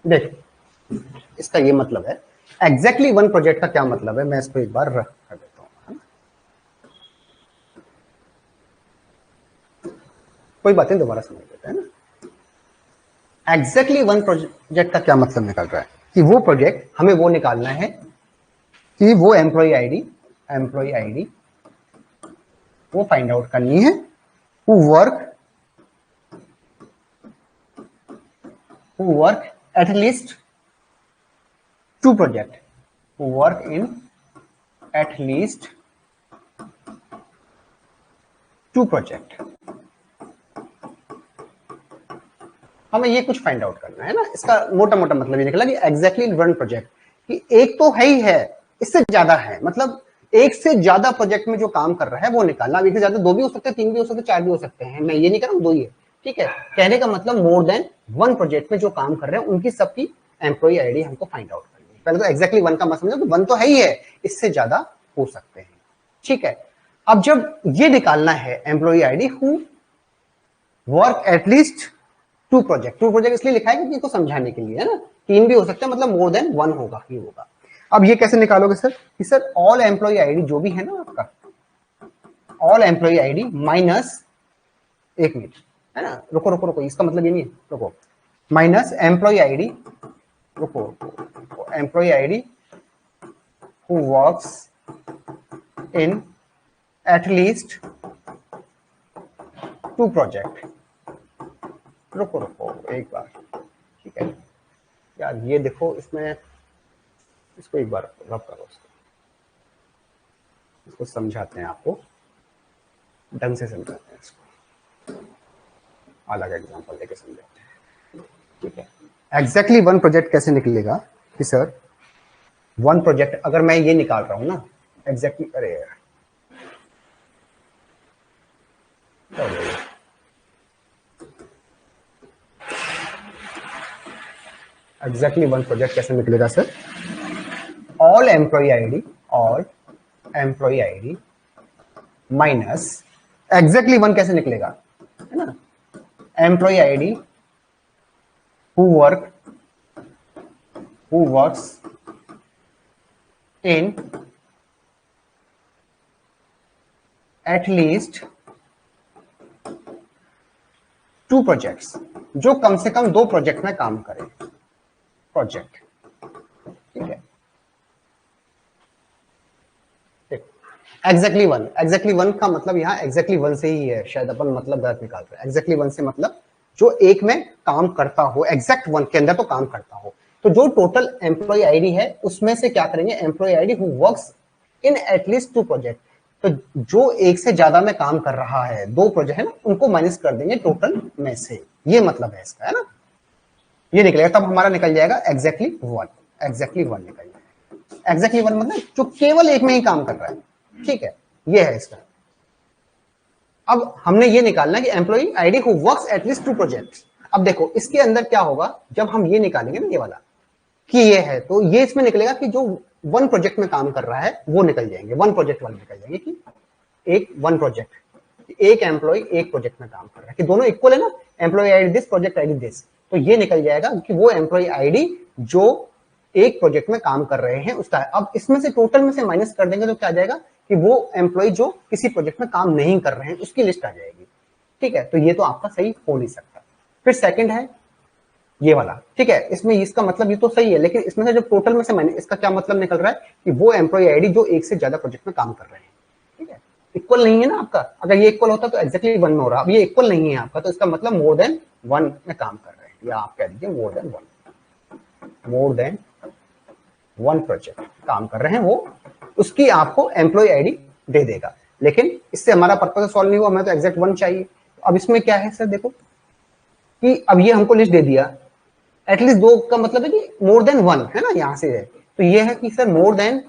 देखो इसका ये मतलब है, एग्जैक्टली 1 प्रोजेक्ट का क्या मतलब है, मैं इसको एक बार रख कर देता हूं, है ना? कोई बातें दोबारा समझ लेते हैं ना। एग्जैक्टली 1 प्रोजेक्ट का क्या मतलब निकल रहा है कि वो प्रोजेक्ट हमें वो निकालना है कि वो एम्प्लॉय आईडी वो फाइंड आउट करनी है, who work at least 2 project, who work in at least 2 project, हमें ये कुछ फाइंड आउट करना है ना, इसका मोटा मोटा मतलब ये निकला कि एग्जैक्टली वन प्रोजेक्ट, कि एक तो है ही है, इससे ज्यादा है, मतलब एक से ज्यादा प्रोजेक्ट में जो काम कर रहा है वो निकालना। अब एक से ज्यादा दो भी हो सकते हैं, तीन भी हो सकते हैं, चार भी हो सकते हैं, मैं ये नहीं कर रहा हूँ, दो ही है, ठीक है। कहने का मतलब मोर देन वन प्रोजेक्ट में जो काम कर रहे हैं उनकी सबकी एम्प्लॉय आईडी हमको फाइंड आउट करनी है। पहले तो एग्जैक्टली वन का मतलब समझो, तो वन तो है ही है, इससे ज्यादा हो सकते हैं, ठीक है। अब जब ये निकालना है employ ID who work at least two project, two project इसलिए लिखा है क्योंकि इसको समझाने के लिए है ना, तीन भी हो सकते हैं, मतलब मोर देन वन होगा ही होगा। अब ये कैसे निकालोगे सर, कि सर ऑल एम्प्लॉय आईडी जो भी है ना आपका, ऑल एम्प्लॉय आईडी माइनस, एक मिनट है ना, रुको रुको रुको, इसका मतलब ये नहीं है, रुको, माइनस एम्प्लॉय आईडी, रुको employ ID who works in at least two project, रुको रुको एक बार, ठीक है यार, ये देखो इसमें, इसको एक बार रब करो, इसको समझाते हैं, आपको ढंग से समझाते हैं, इसको अलग एग्जांपल लेके समझाते हैं, ठीक है। एग्जैक्टली वन प्रोजेक्ट कैसे निकलेगा, कि सर वन प्रोजेक्ट अगर मैं ये निकाल रहा हूं ना एग्जैक्टली, अरे यार एग्जैक्टली वन प्रोजेक्ट कैसे निकलेगा sir, all employ ID minus exactly one कैसे निकलेगा, है ना, employ ID who works in at least two projects, जो कम से कम दो प्रोजेक्ट में काम करे, प्रोजेक्ट, ठीक है। एग्जैक्टली वन का मतलब यहाँ एग्जैक्टली वन से ही है, शायद अपन मतलब गलत निकाल रहे हैं। एग्जैक्टली वन से मतलब जो एक में काम करता हो, एग्जैक्ट वन के अंदर तो काम करता हो, तो जो टोटल एम्प्लॉय आईडी है उसमें से क्या करेंगे, employ ID who works in at least two project, तो जो एक से ज्यादा में काम कर रहा है, दो प्रोजेक्ट है ना, उनको माइनस कर देंगे टोटल में से, ये मतलब है इसका, है ना, ये निकलेगा, तब हमारा निकल जाएगा एग्जैक्टली वन निकल जाएगा। एग्जैक्टली वन मतलब जो केवल एक में ही काम कर रहा है, ठीक है, ये है इसका। अब हमने ये निकालना है कि employ ID who works at least two projects. अब देखो इसके अंदर क्या होगा, जब हम ये निकालेंगे ना, ये वाला कि ये है, तो ये इसमें निकलेगा कि जो वन प्रोजेक्ट में काम कर रहा है वो निकल जाएंगे, वन प्रोजेक्ट वाले निकल जाएंगे, कि एक वन प्रोजेक्ट, एक एम्प्लॉय एक प्रोजेक्ट में काम कर रहा है, कि दोनों इक्वल है ना, employ ID this, project ID this, तो ये निकल जाएगा कि वो एम्प्लॉय आईडी जो एक प्रोजेक्ट में काम कर रहे हैं उसका। अब इसमें से टोटल में से माइनस कर देंगे तो क्या आ जाएगा, कि वो एम्प्लॉय जो किसी प्रोजेक्ट में काम नहीं कर रहे हैं उसकी लिस्ट आ जाएगी, ठीक है। तो ये तो आपका सही हो नहीं सकता। फिर सेकंड है ये वाला, ठीक है, इसमें इसका मतलब ये तो सही है, लेकिन इसमें से जब टोटल में से माइनस, इसका क्या मतलब निकल रहा है, कि वो एम्प्लॉय आईडी जो एक से ज्यादा प्रोजेक्ट में काम कर रहे हैं, ठीक है, इक्वल नहीं है ना आपका, अगर ये इक्वल होता तो एग्जैक्टली वन में हो रहा, अब ये इक्वल नहीं है आपका, तो इसका मतलब मोर देन वन में काम कर रहे हैं, या आप कह दीजिए मोर देन वन प्रोजेक्ट काम कर रहे हैं, वो उसकी आपको एम्प्लॉय आईडी दे देगा। लेकिन इससे हमारा पर्पस सॉल्व नहीं हुआ, हमें तो एग्जैक्ट वन चाहिए। अब इसमें क्या है सर, देखो कि अब ये हमको लिस्ट दे दिया, एटलीस्ट दो का मतलब है कि मोर देन वन है ना, यहां से है, तो ये है कि sir more than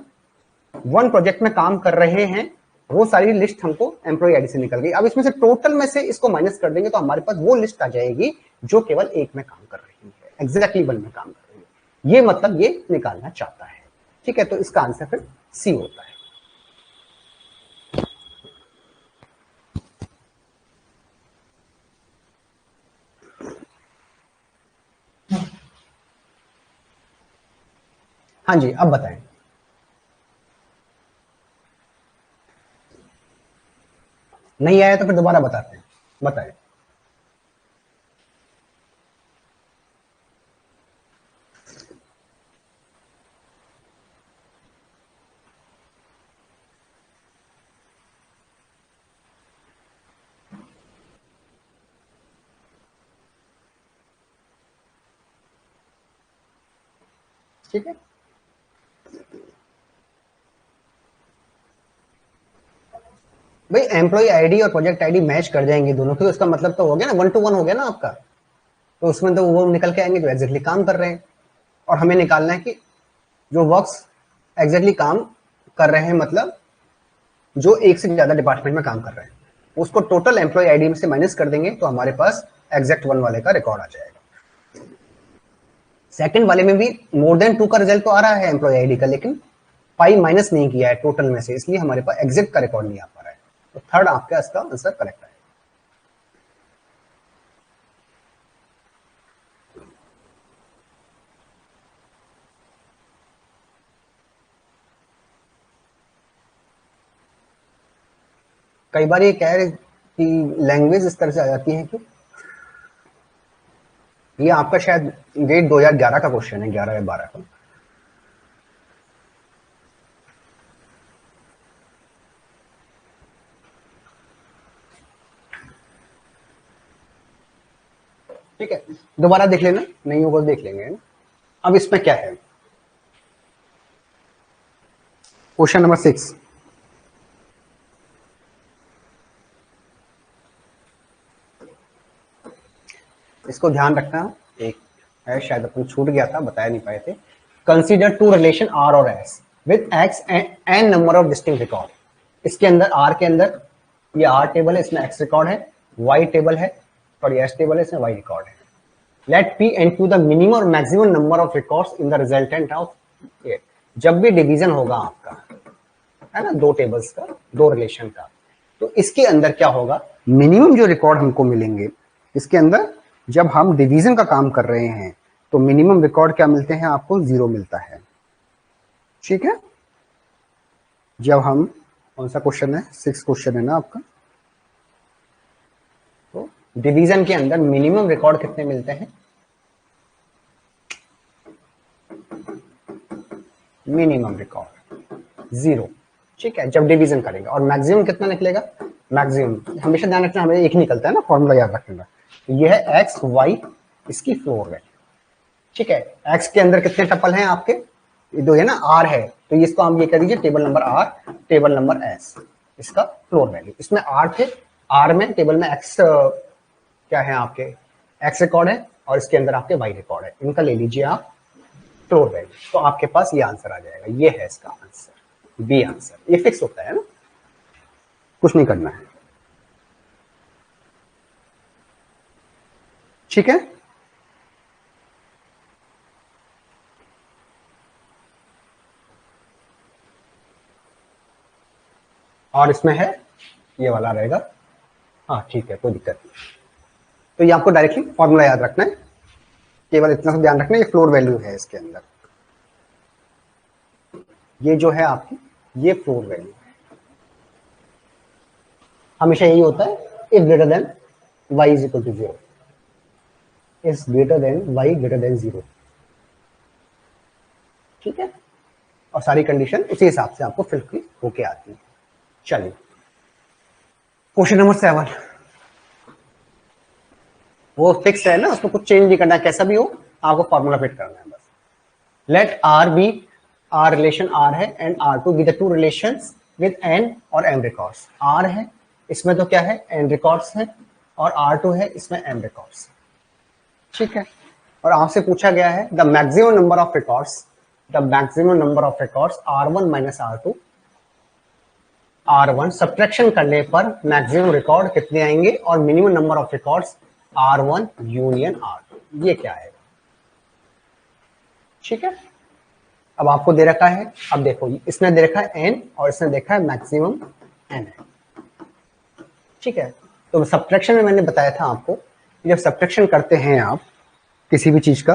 one project में काम कर रहे हैं, वो सारी लिस्ट हमको एम्प्लॉय आईडी से निकल गई। अब इसमें से टोटल में से इसको माइनस कर देंगे तो हमारे पास वो लिस्ट आ जाएगी जो केवल एक में काम कर रही है, एग्जैक्टली वन में काम कर रही है, ये मतलब ये निकालना चाहता है, ठीक है। तो इसका आंसर फिर सी होता है। हाँ जी, अब बताएं। नहीं आया तो फिर दोबारा बताते हैं, बताएं। ठीक है, भाई एम्प्लॉय आईडी और प्रोजेक्ट आईडी मैच कर जाएंगे दोनों की, तो इसका मतलब तो हो गया ना, वन टू वन हो गया ना आपका, तो उसमें तो वो निकल के आएंगे जो एग्जैक्टली काम कर रहे हैं, और हमें निकालना है कि जो वर्क्स एग्जैक्टली काम कर रहे हैं, मतलब जो एक से ज्यादा डिपार्टमेंट में काम कर रहे हैं, उसको टोटल एम्प्लॉय आईडी में से माइनस कर देंगे तो हमारे पास एग्जैक्ट 1 वाले का रिकॉर्ड आ जाएगा। सेकंड वाले में भी मोर देन 2 का रिजल्ट तो आ रहा है एम्प्लॉय आईडी का, लेकिन 5 माइनस नहीं किया है टोटल में से, इसलिए हमारे पास एग्जैक्ट का रिकॉर्ड नहीं आ पा रहा है। तो थर्ड आपका इसका आंसर करेक्ट है। कई बार ये कह रहे कि लैंग्वेज इस तरह से आ जाती है कि ये आपका शायद डेट 2011 का क्वेश्चन है, 11 या 12 का। ठीक है, दोबारा देख लेना, नहीं होगा देख लेंगे। अब इसमें क्या है, क्वेश्चन नंबर 6। इसको ध्यान रखना, एक है शायद अपन छूट गया था, बताया नहीं पाए थे। कंसीडर टू रिलेशन आर और S with X N number of distinct record. इसके अंदर आर के अंदर ये आर टेबल है, इसमें एक्स रिकॉर्ड है, वाई टेबल है, सॉरी एस टेबल है, इसमें वाई रिकॉर्ड है। Let P and Q the minimum और maximum number of records in the resultant of A. जब भी डिवीजन होगा आपका, है ना, दो टेबल्स का, दो रिलेशन का, तो इसके अंदर क्या होगा, मिनिमम जो रिकॉर्ड हमको मिलेंगे इसके अंदर, जब हम डिवीजन का काम कर रहे हैं तो मिनिमम रिकॉर्ड क्या मिलते हैं आपको, 0 मिलता है। ठीक है, जब हम, कौन सा क्वेश्चन है, 6 क्वेश्चन है ना आपका, तो डिवीजन के अंदर मिनिमम रिकॉर्ड कितने मिलते हैं, मिनिमम रिकॉर्ड 0। ठीक है, जब डिवीजन करेंगे। और मैक्सिमम कितना निकलेगा, मैक्सिमम हमेशा ध्यान रखना, हमें एक निकलता है ना, फॉर्मूला याद रखने का। तो ये है एक्स वाई, इसकी फ्लोर वैल्यू। ठीक है, एक्स के अंदर कितने टपल हैं आपके, ये दो है ना, आर है, तो इसको हम ये कह दीजिए table number R, table number S, इसका फ्लोर वैल्यू। इसमें आर थे, आर में टेबल में एक्स क्या है आपके, एक्स रिकॉर्ड है, और इसके अंदर आपके वाई रिकॉर्ड है, इनका ले लीजिए आप फ्लोर वैल्यू, तो आपके पास ये आंसर आ जाएगा। ये है इसका आंसर, बी आंसर। ये फिक्स होता है ना, कुछ नहीं करना है। ठीक है, और इसमें है ये वाला रहेगा, हाँ ठीक है, कोई दिक्कत नहीं। तो ये आपको डायरेक्टली फॉर्मूला याद रखना है, केवल इतना सा ध्यान रखना है, ये फ्लोर वैल्यू है इसके अंदर, ये जो है आपकी, ये फ्लोर वैल्यू है। हमेशा यही होता है, if greater than y is equal to 0, is greater than y greater than 0। ठीक है, और सारी कंडीशन उसी हिसाब से आपको फिल होके आती है। चलिए, क्वेश्चन नंबर 7, वो फिक्स है ना, उसमें कुछ चेंज नहीं करना है, कैसा भी हो आपको फॉर्मूला फिट करना है बस। Let R be, R relation R है and R two be the two relations with N और एम रिकॉर्ड्स। आर है, इसमें तो क्या है, एन रिकॉर्ड्स है, और आर टू है, इसमें एम रिकॉर्ड्स। ठीक है, और आपसे पूछा गया है the maximum number of records, the maximum number of records R1 minus R2, R1 subtraction करने पर मैक्सिमम रिकॉर्ड कितने आएंगे, और minimum number of records R1 union R2, ये क्या आएगा। ठीक है, अब आपको दे रखा है, अब देखो इसने दे रखा है n और इसने देखा है मैक्सिमम n है। ठीक है, तो सब्ट्रैक्शन में मैंने बताया था आपको, जब सब्ट्रैक्शन करते हैं आप किसी भी चीज का,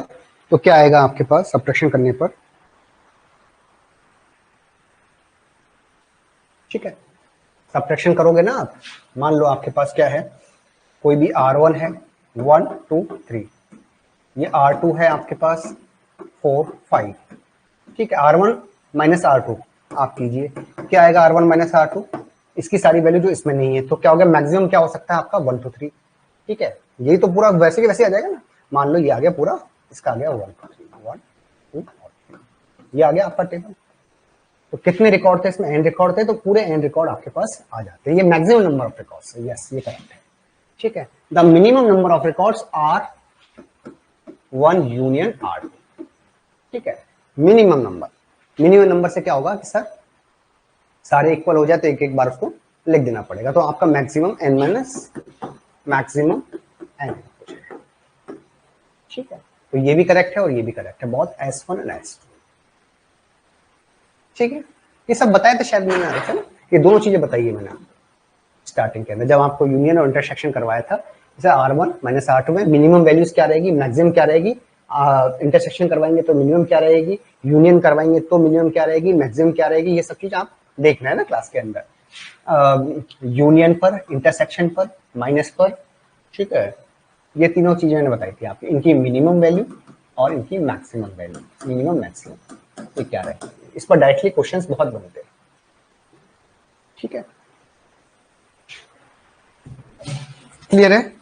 तो क्या आएगा आपके पास सब्ट्रैक्शन करने पर। ठीक है, सब्ट्रैक्शन करोगे ना आप, मान लो आपके पास क्या है, कोई भी R1 है 1 2 3, ये R2 है आपके पास 4 5। ठीक है, R1 माइनस R2 आप कीजिए, क्या आएगा R1 माइनस R2, इसकी सारी वैल्यू जो इसमें नहीं है, तो क्या हो गया, मैक्सिमम क्या हो सकता है आपका 1 2 3। ठीक है, यही तो पूरा वैसे के वैसे आ जाएगा ना, मान लो ये आ गया पूरा, इसका आ गया 1 1 2 3, ये आ गया आपका टेबल। तो कितने रिकॉर्ड थे इसमें, एन रिकॉर्ड थे, तो पूरे एन रिकॉर्ड आपके पास आ जाते हैं। ये मैक्सिमम नंबर ऑफ रिकॉर्ड्स है, यस ये करेक्ट है। ठीक है, the minimum number of records are 1 union R2, ठीक है। मिनिमम नंबर से क्या होगा कि सर सारे इक्वल हो जाए तो एक एक बार उसको लिख देना पड़ेगा, तो आपका maximum n minus maximum n, ठीक है। तो ये भी करेक्ट है और ये भी करेक्ट है, बहुत S1 और S2, ठीक है। ये सब बताया तो शायद मैंने आता ना, ये दोनों चीजें बताई है मैंने स्टार्टिंग के अंदर जब आपको यूनियन और इंटरसेक्शन करवाया था। जैसे R1 माइनस R2 में मिनिमम वैल्यूज क्या रहेगी, मैक्सिमम क्या रहेगी, इंटरसेक्शन करवाएंगे तो मिनिमम क्या रहेगी, यूनियन करवाएंगे तो मिनिमम क्या रहेगी, मैक्सिमम क्या रहेगी, ये सब चीज आप देखना है ना क्लास के अंदर। यूनियन पर, इंटरसेक्शन पर, माइनस पर, ठीक है। ये तीनों चीजें मैंने बताई थी आपकी, इनकी मिनिमम वैल्यू और इनकी मैक्सिमम वैल्यू, मिनिमम मैक्सिमम ये क्या रहेगी। इस पर डायरेक्टली क्वेश्चंस बहुत बनते हैं, ठीक है। क्लियर है?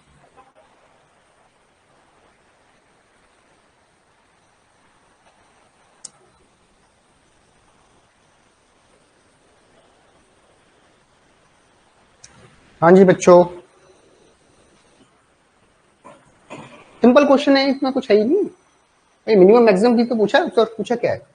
हाँ जी बच्चों, सिंपल क्वेश्चन है, इसमें कुछ है ही नहीं। मिनिमम मैक्सिमम की तो पूछा, तो पूछा क्या है।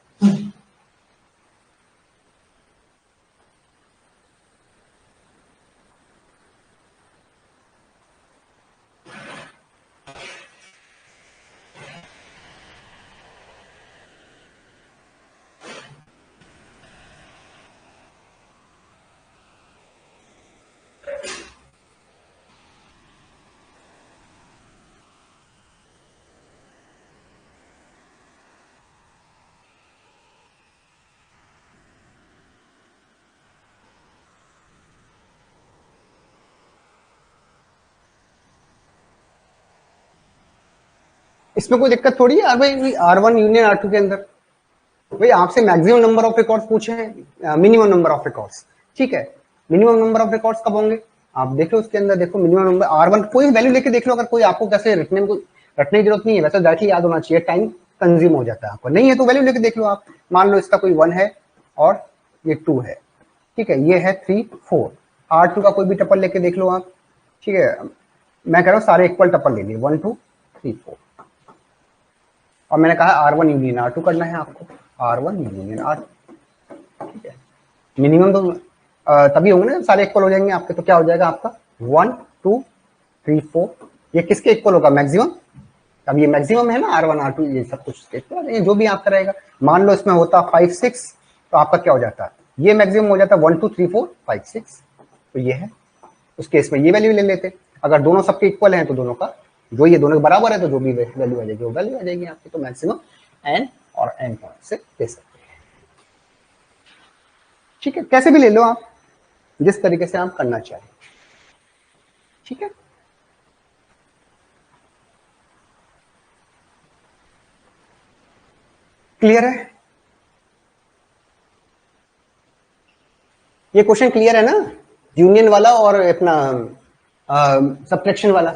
इसमें कोई दिक्कत थोड़ी है भाई, R1 यूनियन R2 के अंदर भाई आपसे मैक्सिमम नंबर ऑफ रिकॉर्ड्स पूछे हैं, मिनिमम नंबर ऑफ रिकॉर्ड्स, ठीक है। मिनिमम नंबर ऑफ रिकॉर्ड्स कब होंगे आप देखो उसके अंदर, देखो मिनिमम नंबर R1 कोई वैल्यू लेके देख लो, अगर कोई आपको कैसे रटने की जरूरत नहीं है, वैसे डायरेक्टली याद होना चाहिए, टाइम कंज्यूम हो जाता है आपको, नहीं है तो वैल्यू लेके देख लो आप। मान लो इसका कोई 1 है और ये 2 है, ठीक है, ये है 3 4, R2 का कोई भी टपल लेके देख लो आप, ठीक है। मैं कह रहा हूँ सारे इक्वल टपल ले लिए 1 2 3 4, और मैंने कहा R1 यूनियन R2 करना है आपको, R1 यूनियन R2, ठीक है। मिनिमम तो तभी होंगे ना सारे इक्वल हो जाएंगे आपके, तो क्या हो जाएगा आपका 1 2 3 4, ये किसके इक्वल होगा, मैक्सिमम। अब ये मैक्सिमम है ना R1 R2, ये सब कुछ इक्वल, जो भी आपका रहेगा। मान लो इसमें होता 5 6, तो आपका क्या हो जाता, ये मैक्सिमम हो जाता 1 2 3 4 5 6, तो ये है उस केस में ये वैल्यू ले लेते। अगर दोनों सबके इक्वल हैं तो दोनों का जो ये दोनों के बराबर है तो जो भी वैल्यू आ जाएगी वो वैल्यू आ जाएगी आपकी, तो मैक्सिमम n और n पॉइंट से ले सकते हैं, ठीक है। कैसे भी ले लो आप, जिस तरीके से आप करना चाहें, ठीक है। क्लियर है? ये क्वेश्चन क्लियर है ना, यूनियन वाला और अपना सब्ट्रैक्शन वाला।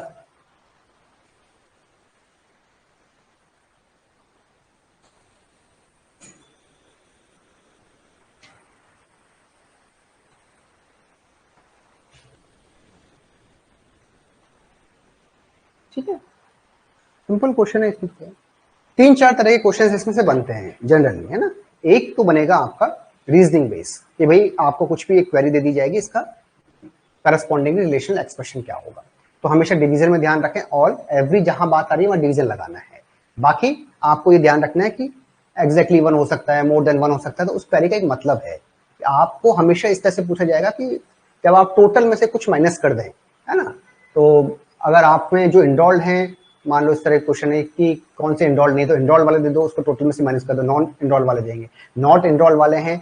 ठीक है, सिंपल क्वेश्चन है। इसमें 3-4 तरह के क्वेश्चन इसमें से बनते हैं जनरली, है ना। एक तो बनेगा आपका रीजनिंग बेस, कि भाई आपको कुछ भी एक क्वेरी दे दी जाएगी, इसका करस्पॉन्डिंग रिलेशनल एक्सप्रेशन क्या होगा। तो हमेशा डिवीजन में ध्यान रखें, ऑल एवरी जहां बात आ रही है वहां डिवीजन लगाना है। बाकी आपको ये ध्यान रखना है कि एग्जैक्टली 1 हो सकता है, मोर देन 1 हो सकता है, तो उस क्वेरी का एक मतलब है। आपको हमेशा इस तरह से पूछा जाएगा कि जब आप टोटल में से कुछ माइनस कर दें, है ना, तो अगर आप में जो इनरोल्ड है, मान लो इस तरह क्वेश्चन है कि कौन से इनरोल्ड नहीं, तो इनरोल्ड वाले दे दो, उसको टोटल में से माइनस कर दो, नॉन इनरोल्ड वाले देंगे। नॉट इनरोल्ड वाले हैं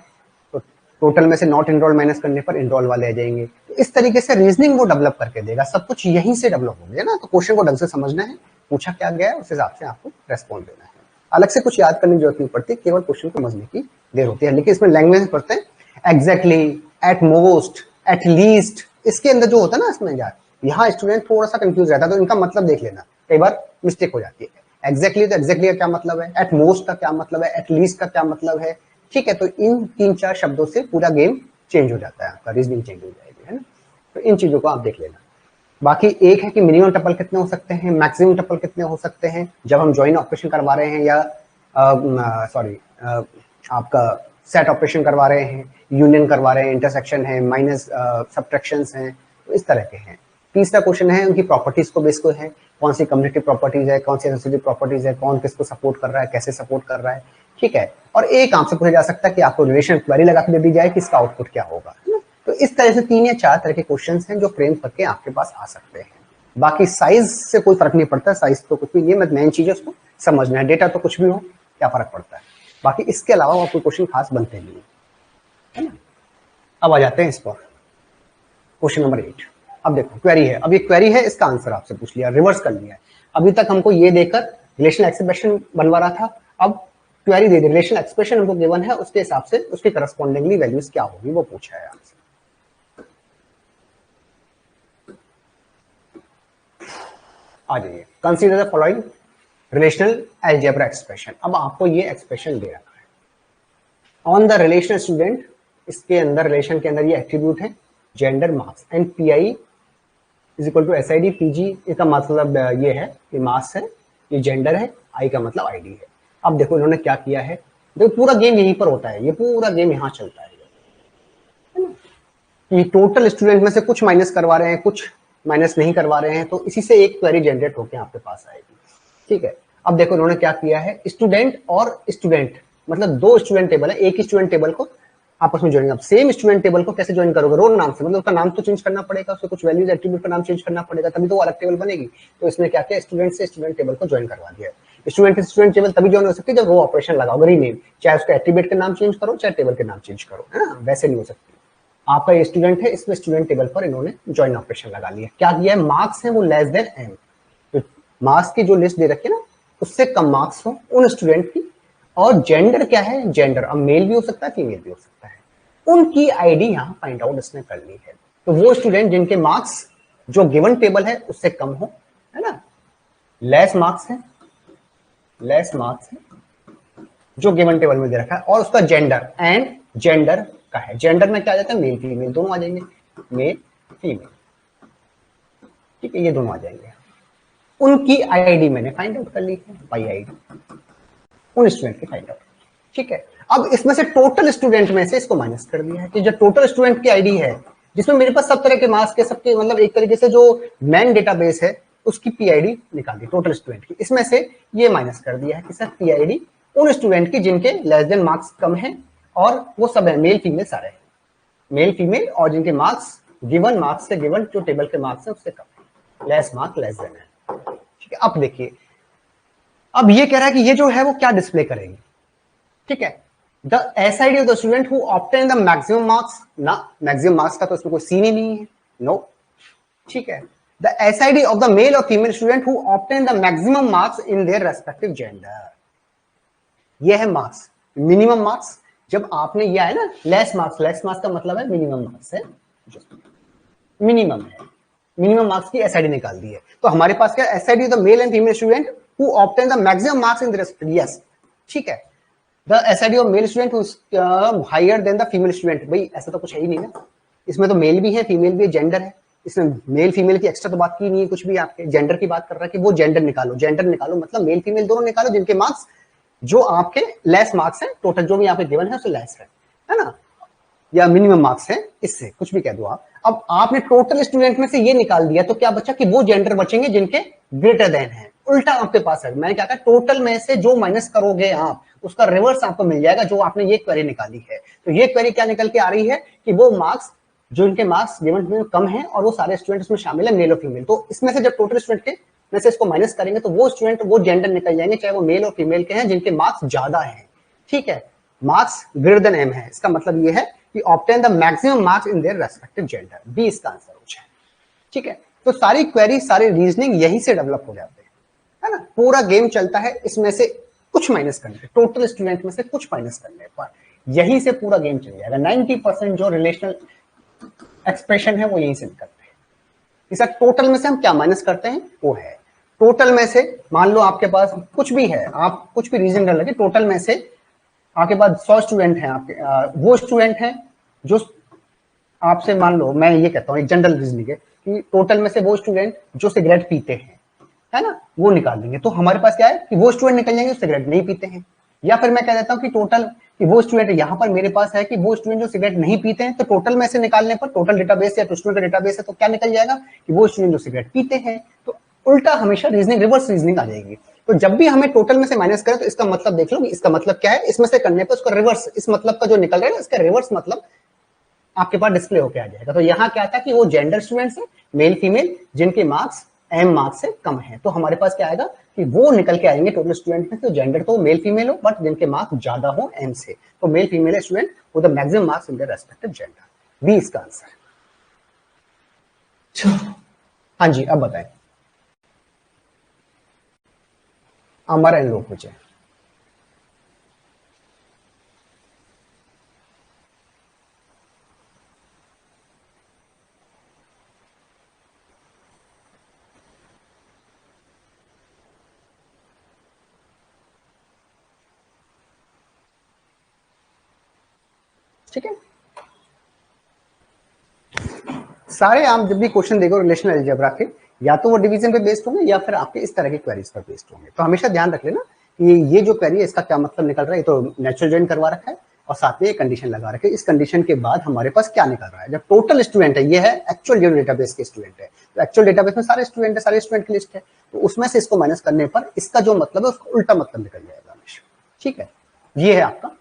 तो टोटल में से नॉट इनरोल्ड माइनस करने पर इनरोल्ड वाले आ जाएंगे। तो इस तरीके से रीजनिंग वो डेवलप करके देगा, सब कुछ यहीं से डेवलप हो गया ना। तो क्वेश्चन को ढंग से समझना है, पूछा क्या गया है उस हिसाब से आपको रेस्पॉन्ड देना है। अलग से कुछ याद करने की जरूरत नहीं पड़ती, केवल क्वेश्चन को समझने की देर होती है। लेकिन इसमें लैंग्वेज पढ़ते हैं, exactly, at most, at least, इसके अंदर जो होता है ना इसमें यार, यहाँ स्टूडेंट थोड़ा सा कंफ्यूज रहता है, तो इनका मतलब देख लेना, कई बार मिस्टेक हो जाती है। एग्जैक्टली तो एग्जैक्टली का क्या मतलब है, एट मोस्ट का क्या मतलब है, एट लीस्ट का क्या मतलब है, ठीक है। तो इन 3-4 शब्दों से पूरा गेम चेंज हो जाता है, आपका रीजनिंग चेंज हो जाएगी, है ना। तो इन चीजों को आप देख लेना। बाकी एक है कि मिनिमम टपल कितने हो सकते हैं, मैक्सिमम टपल कितने हो सकते हैं जब हम ज्वाइन ऑपरेशन करवा रहे हैं या सॉरी आपका सेट ऑपरेशन करवा रहे हैं, यूनियन करवा रहे हैं, इंटरसेक्शन है, माइनस सब्ट्रैक्शंस हैं, तो इस तरह के हैं। तीसरा क्वेश्चन है उनकी प्रॉपर्टीज को बेस को है, कौन सी कम्युनिटी प्रॉपर्टीज है, कौन सी एसोसिएटिव प्रॉपर्टीज है, कौन किसको सपोर्ट कर रहा है, कैसे सपोर्ट कर रहा है, ठीक है। और एक आपसे पूछा जा सकता है कि आपको रिलेशन क्वेरी लगा के दे दी जाए कि इसका आउटपुट क्या होगा। तो इस तरह से 3 या 4 तरह के क्वेश्चन हैं जो फ्रेम करके आपके पास आ सकते हैं। बाकी साइज से कोई फर्क नहीं पड़ता, साइज तो कुछ भी नहीं है, मेन चीज है उसको समझना है, डेटा तो कुछ भी हो क्या फर्क पड़ता है, बाकी इसके अलावा और कोई क्वेश्चन खास बनते नहीं है ना। अब आ जाते हैं इस पर, क्वेश्चन नंबर 8। अब देखो क्वेरी है, अब ये क्वेरी है, इसका आंसर आपसे पूछ लिया, रिवर्स कर लिया है। अभी तक हमको ये देकर रिलेशनल एक्सप्रेशन बनवा रहा था, अब क्वेरी दे दी, रिलेशनल एक्सप्रेशन हमको गिवन है, उसके हिसाब से उसके करस्पॉन्डिंगली वैल्यूज क्या होगी वो पूछा है आपसे। आ जाइए, consider the following relational algebra expression. अब आपको ये एक्सप्रेशन दे रखा है ऑन द रिलेशनल स्टूडेंट, इसके अंदर रिलेशन के अंदर ये एट्रीब्यूट है gender marks and PI is equal to SID PG, इसका मतलब ये है कि मार्क्स है, ये जेंडर है, आई का मतलब आईडी है। अब देखो इन्होंने क्या किया है, देखो पूरा गेम यहीं पर होता है, ये पूरा गेम यहाँ चलता है ना, कि टोटल स्टूडेंट में से कुछ माइनस करवा रहे हैं, कुछ माइनस नहीं करवा रहे हैं, तो इसी से एक क्वेरी जनरेट होकर आपके पास आएगी, ठीक है। अब देखो इन्होंने क्या किया है, स्टूडेंट और स्टूडेंट मतलब 2 स्टूडेंट टेबल है, एक ही स्टूडेंट टेबल को आपस में जोड़ेंगे। अब सेम स्टूडेंट टेबल को कैसे ज्वाइन करोगे, रोल नाम से, मतलब उसका नाम तो चेंज करना पड़ेगा, उसके कुछ वैल्यूज एट्रीब्यूट का नाम चेंज करना पड़ेगा, तभी तो वो अलग टेबल बनेगी। तो इसने क्या किया, स्टूडेंट से स्टूडेंट टेबल को ज्वाइन करवा दिया। स्टूडेंट से स्टूडेंट टेबल तभी ज्वाइन हो सकती है जब रो ऑपरेशन लगाओगे, रीनेम, चाहे उसका एट्रीब्यूट के नाम चेंज करो, चाहे टेबल के नाम चेंज करो, है ना, वैसे नहीं हो सकती। आपका ये स्टूडेंट है, इसमें स्टूडेंट टेबल पर इन्होंने ज्वाइन ऑपरेशन लगा लिया। क्या किया है, मार्क्स है वो लेस देन एम, तो मार्क्स की जो लिस्ट दे रखी है ना, उससे कम मार्क्स हो उन स्टूडेंट की, और जेंडर क्या है, जेंडर अब मेल भी हो सकता है, फीमेल भी हो सकता है, उनकी आईडी यहां फाइंड आउट इसने कर ली है। तो वो स्टूडेंट जिनके मार्क्स जो गिवन टेबल है उससे कम हो, है ना, लेस मार्क्स है, लेस मार्क्स है जो गिवन टेबल में दे रखा है, और उसका जेंडर एंड जेंडर का है, जेंडर में क्या आ जाता है, मेल फीमेल दोनों आ जाएंगे, मेल फीमेल, ठीक है, ये दोनों आ जाएंगे। उनकी आईडी मैंने फाइंड आउट कर ली है, पाई आईडी उन स्टूडेंट की फाइंड आउट, ठीक है। अब इसमें से टोटल स्टूडेंट में से इसको माइनस कर दिया है कि जो टोटल स्टूडेंट की आईडी है, जिसमें मेरे पास सब तरह के मार्क्स के सबके, मतलब एक तरीके से जो मेन डेटाबेस है उसकी पीआईडी निकाल दी टोटल स्टूडेंट की, इसमें से ये माइनस कर दिया है कि सर पीआईडी उन स्टूडेंट की जिनके लेस देन मार्क्स कम है, और वो सब है मेल फीमेल सारे हैं, मेल फीमेल, और जिनके मार्क्स गिवन मार्क्स से गिवन जो टेबल के मार्क्स है उससे कम है, लेस मार्क लेस देन है, ठीक है। अब देखिए, अब ये कह रहा है कि ये जो है वो क्या डिस्प्ले करेगी, ठीक है, the SID of the student who obtain the maximum marks, ना मैक्सिमम मार्क्स का तो इसमें कोई सीन ही नहीं है, नो, ठीक है। The SID of the male और female student who obtain the maximum marks in their respective gender, ये है मार्क्स, मिनिमम मार्क्स जब आपने ये है ना, लेस मार्क्स का मतलब है मिनिमम मार्क्स है, मिनिमम है, मिनिमम मार्क्स की एसआईडी निकाल दी है। तो हमारे पास क्या, SID the male and female student who obtain the maximum marks in the respective, yes, ठीक है। The SID of male student who higher than the female student, भाई ऐसा तो कुछ है ही नहीं ना, इसमें तो मेल भी है फीमेल भी है, जेंडर है, इसमें मेल फीमेल की एक्स्ट्रा तो बात की नहीं है कुछ भी, आपके जेंडर की बात कर रहा है कि वो जेंडर निकालो, जेंडर निकालो मतलब मेल फीमेल दोनों निकालो जिनके मार्क्स जो आपके लेस मार्क्स है, टोटल जो भी यहाँ पे गिवन है उससे लेस है ना, या मिनिमम मार्क्स है, इससे कुछ भी कह दो आप। अब आपने टोटल स्टूडेंट में से ये निकाल दिया तो क्या बचा कि वो जेंडर बचेंगे जिनके ग्रेटर देन है, उल्टा आपके पास है, मैंने क्या कहा, टोटल में से जो माइनस करोगे आप उसका रिवर्स आपको मिल जाएगा, जो आपने ये क्वेरी निकाली है। तो ये क्वेरी क्या निकल के आ रही है कि वो मार्क्स जो इनके मार्क्स गिवन में कम है और वो सारे स्टूडेंट इसमें शामिल है, मेल और फीमेल, तो इसमें से जब टोटल स्टूडेंट के में से इसको माइनस करेंगे तो वो स्टूडेंट वो जेंडर निकल जाएंगे, चाहे वो मेल और फीमेल के हैं, जिनके मार्क्स ज्यादा हैं, ठीक है, मार्क्स ग्रेटर देन एम है, इसका मतलब ये है कि obtain the maximum marks in their respective gender, B इसका आंसर हो जाए, ठीक है। तो सारी क्वेरी सारे रीजनिंग यहीं से डेवलप हो जाते हैं, है ना, पूरा गेम चलता है इसमें से कुछ माइनस करने, टोटल स्टूडेंट में से कुछ माइनस करने पर यहीं से पूरा गेम चल जाएगा। 90% जो रिलेशनल एक्सप्रेशन है वो यहीं से निकलते हैं। इसे टोटल में से हम क्या माइनस करते हैं, वो है टोटल में से, मान लो आपके पास कुछ भी है, आप कुछ भी रीजन कर लगे, टोटल में से आपके पास 100 स्टूडेंट हैं, आपके वो स्टूडेंट हैं जो आपसे, मान लो मैं ये कहता हूँ एक जनरल रीजनिंग है, कि टोटल में से वो स्टूडेंट जो सिगरेट पीते हैं, है ना, वो निकाल देंगे। तो हमारे पास क्या है कि वो स्टूडेंट निकल जाएंगे जो सिगरेट नहीं पीते हैं। या फिर मैं कह देता हूँ कि टोटल कि वो स्टूडेंट, यहाँ पर मेरे पास है कि वो स्टूडेंट जो सिगरेट नहीं पीते हैं, तो टोटल में से निकालने पर, टोटल डेटाबेस या स्टूडेंट का डेटाबेस है, तो क्या निकल जाएगा कि वो स्टूडेंट जो सिगरेट पीते हैं। तो उल्टा हमेशा रीजनिंग, रिवर्स रीजनिंग आ जाएगी। तो जब भी हमें टोटल में से माइनस करें तो इसका मतलब देख लो, इसका मतलब क्या है, इसमें से करने पर उसका रिवर्स, इस मतलब का जो निकल रहा है इसका रिवर्स मतलब आपके पास डिस्प्ले होके आ जाएगा। तो यहाँ क्या था कि वो जेंडर स्टूडेंट्स है, मेल फीमेल, जिनके मार्क्स एम मार्क्स से कम है। तो हमारे पास क्या आएगा कि वो निकल के आएंगे टोटल स्टूडेंट में, तो जेंडर तो मेल फीमेल हो बट जिनके मार्क्स ज्यादा हो एम से, तो male female student with the maximum marks in their respective gender. B इसका आंसर। हाँ जी, अब बताएं। अमर एंड लोग पूछे। ठीक है, सारे आप जब भी क्वेश्चन देखो रिलेशनल अलजेब्रा के, या तो वो डिवीजन पे बेस्ड होंगे या फिर आपके इस तरह के क्वेरीज पर बेस्ड होंगे। तो हमेशा ध्यान रख लेना कि ये जो क्वेरी है इसका क्या मतलब निकल रहा है। ये तो नेचुरल जॉइन करवा रखा है और साथ में ये कंडीशन लगा रखे। इस कंडीशन के बाद हमारे पास क्या निकल रहा है, जब टोटल स्टूडेंट है, ये है एक्चुअल जो डेटाबेस के स्टूडेंट है, तो एक्चुअल डेटाबेस में सारे स्टूडेंट है, सारे स्टूडेंट की लिस्ट है, तो उसमें से इसको माइनस करने पर इसका जो मतलब है उसका उल्टा मतलब निकल जाएगा हमेशा। ठीक है, ये है आपका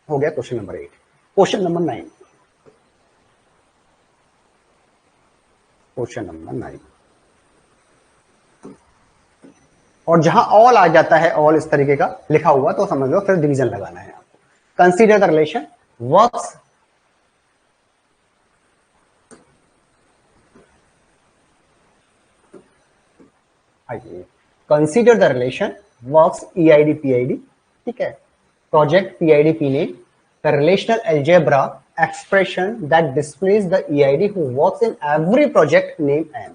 हो गया question number 8। Question number 9, question number 9, और जहां ऑल आ जाता है, ऑल इस तरीके का लिखा हुआ, तो समझ लो फिर डिवीजन लगाना है आपको। Consider the relation works, consider the relation works EID PID, ठीक है, project PID PNAME, the relational algebra expression that displays the EID who works in every project name M.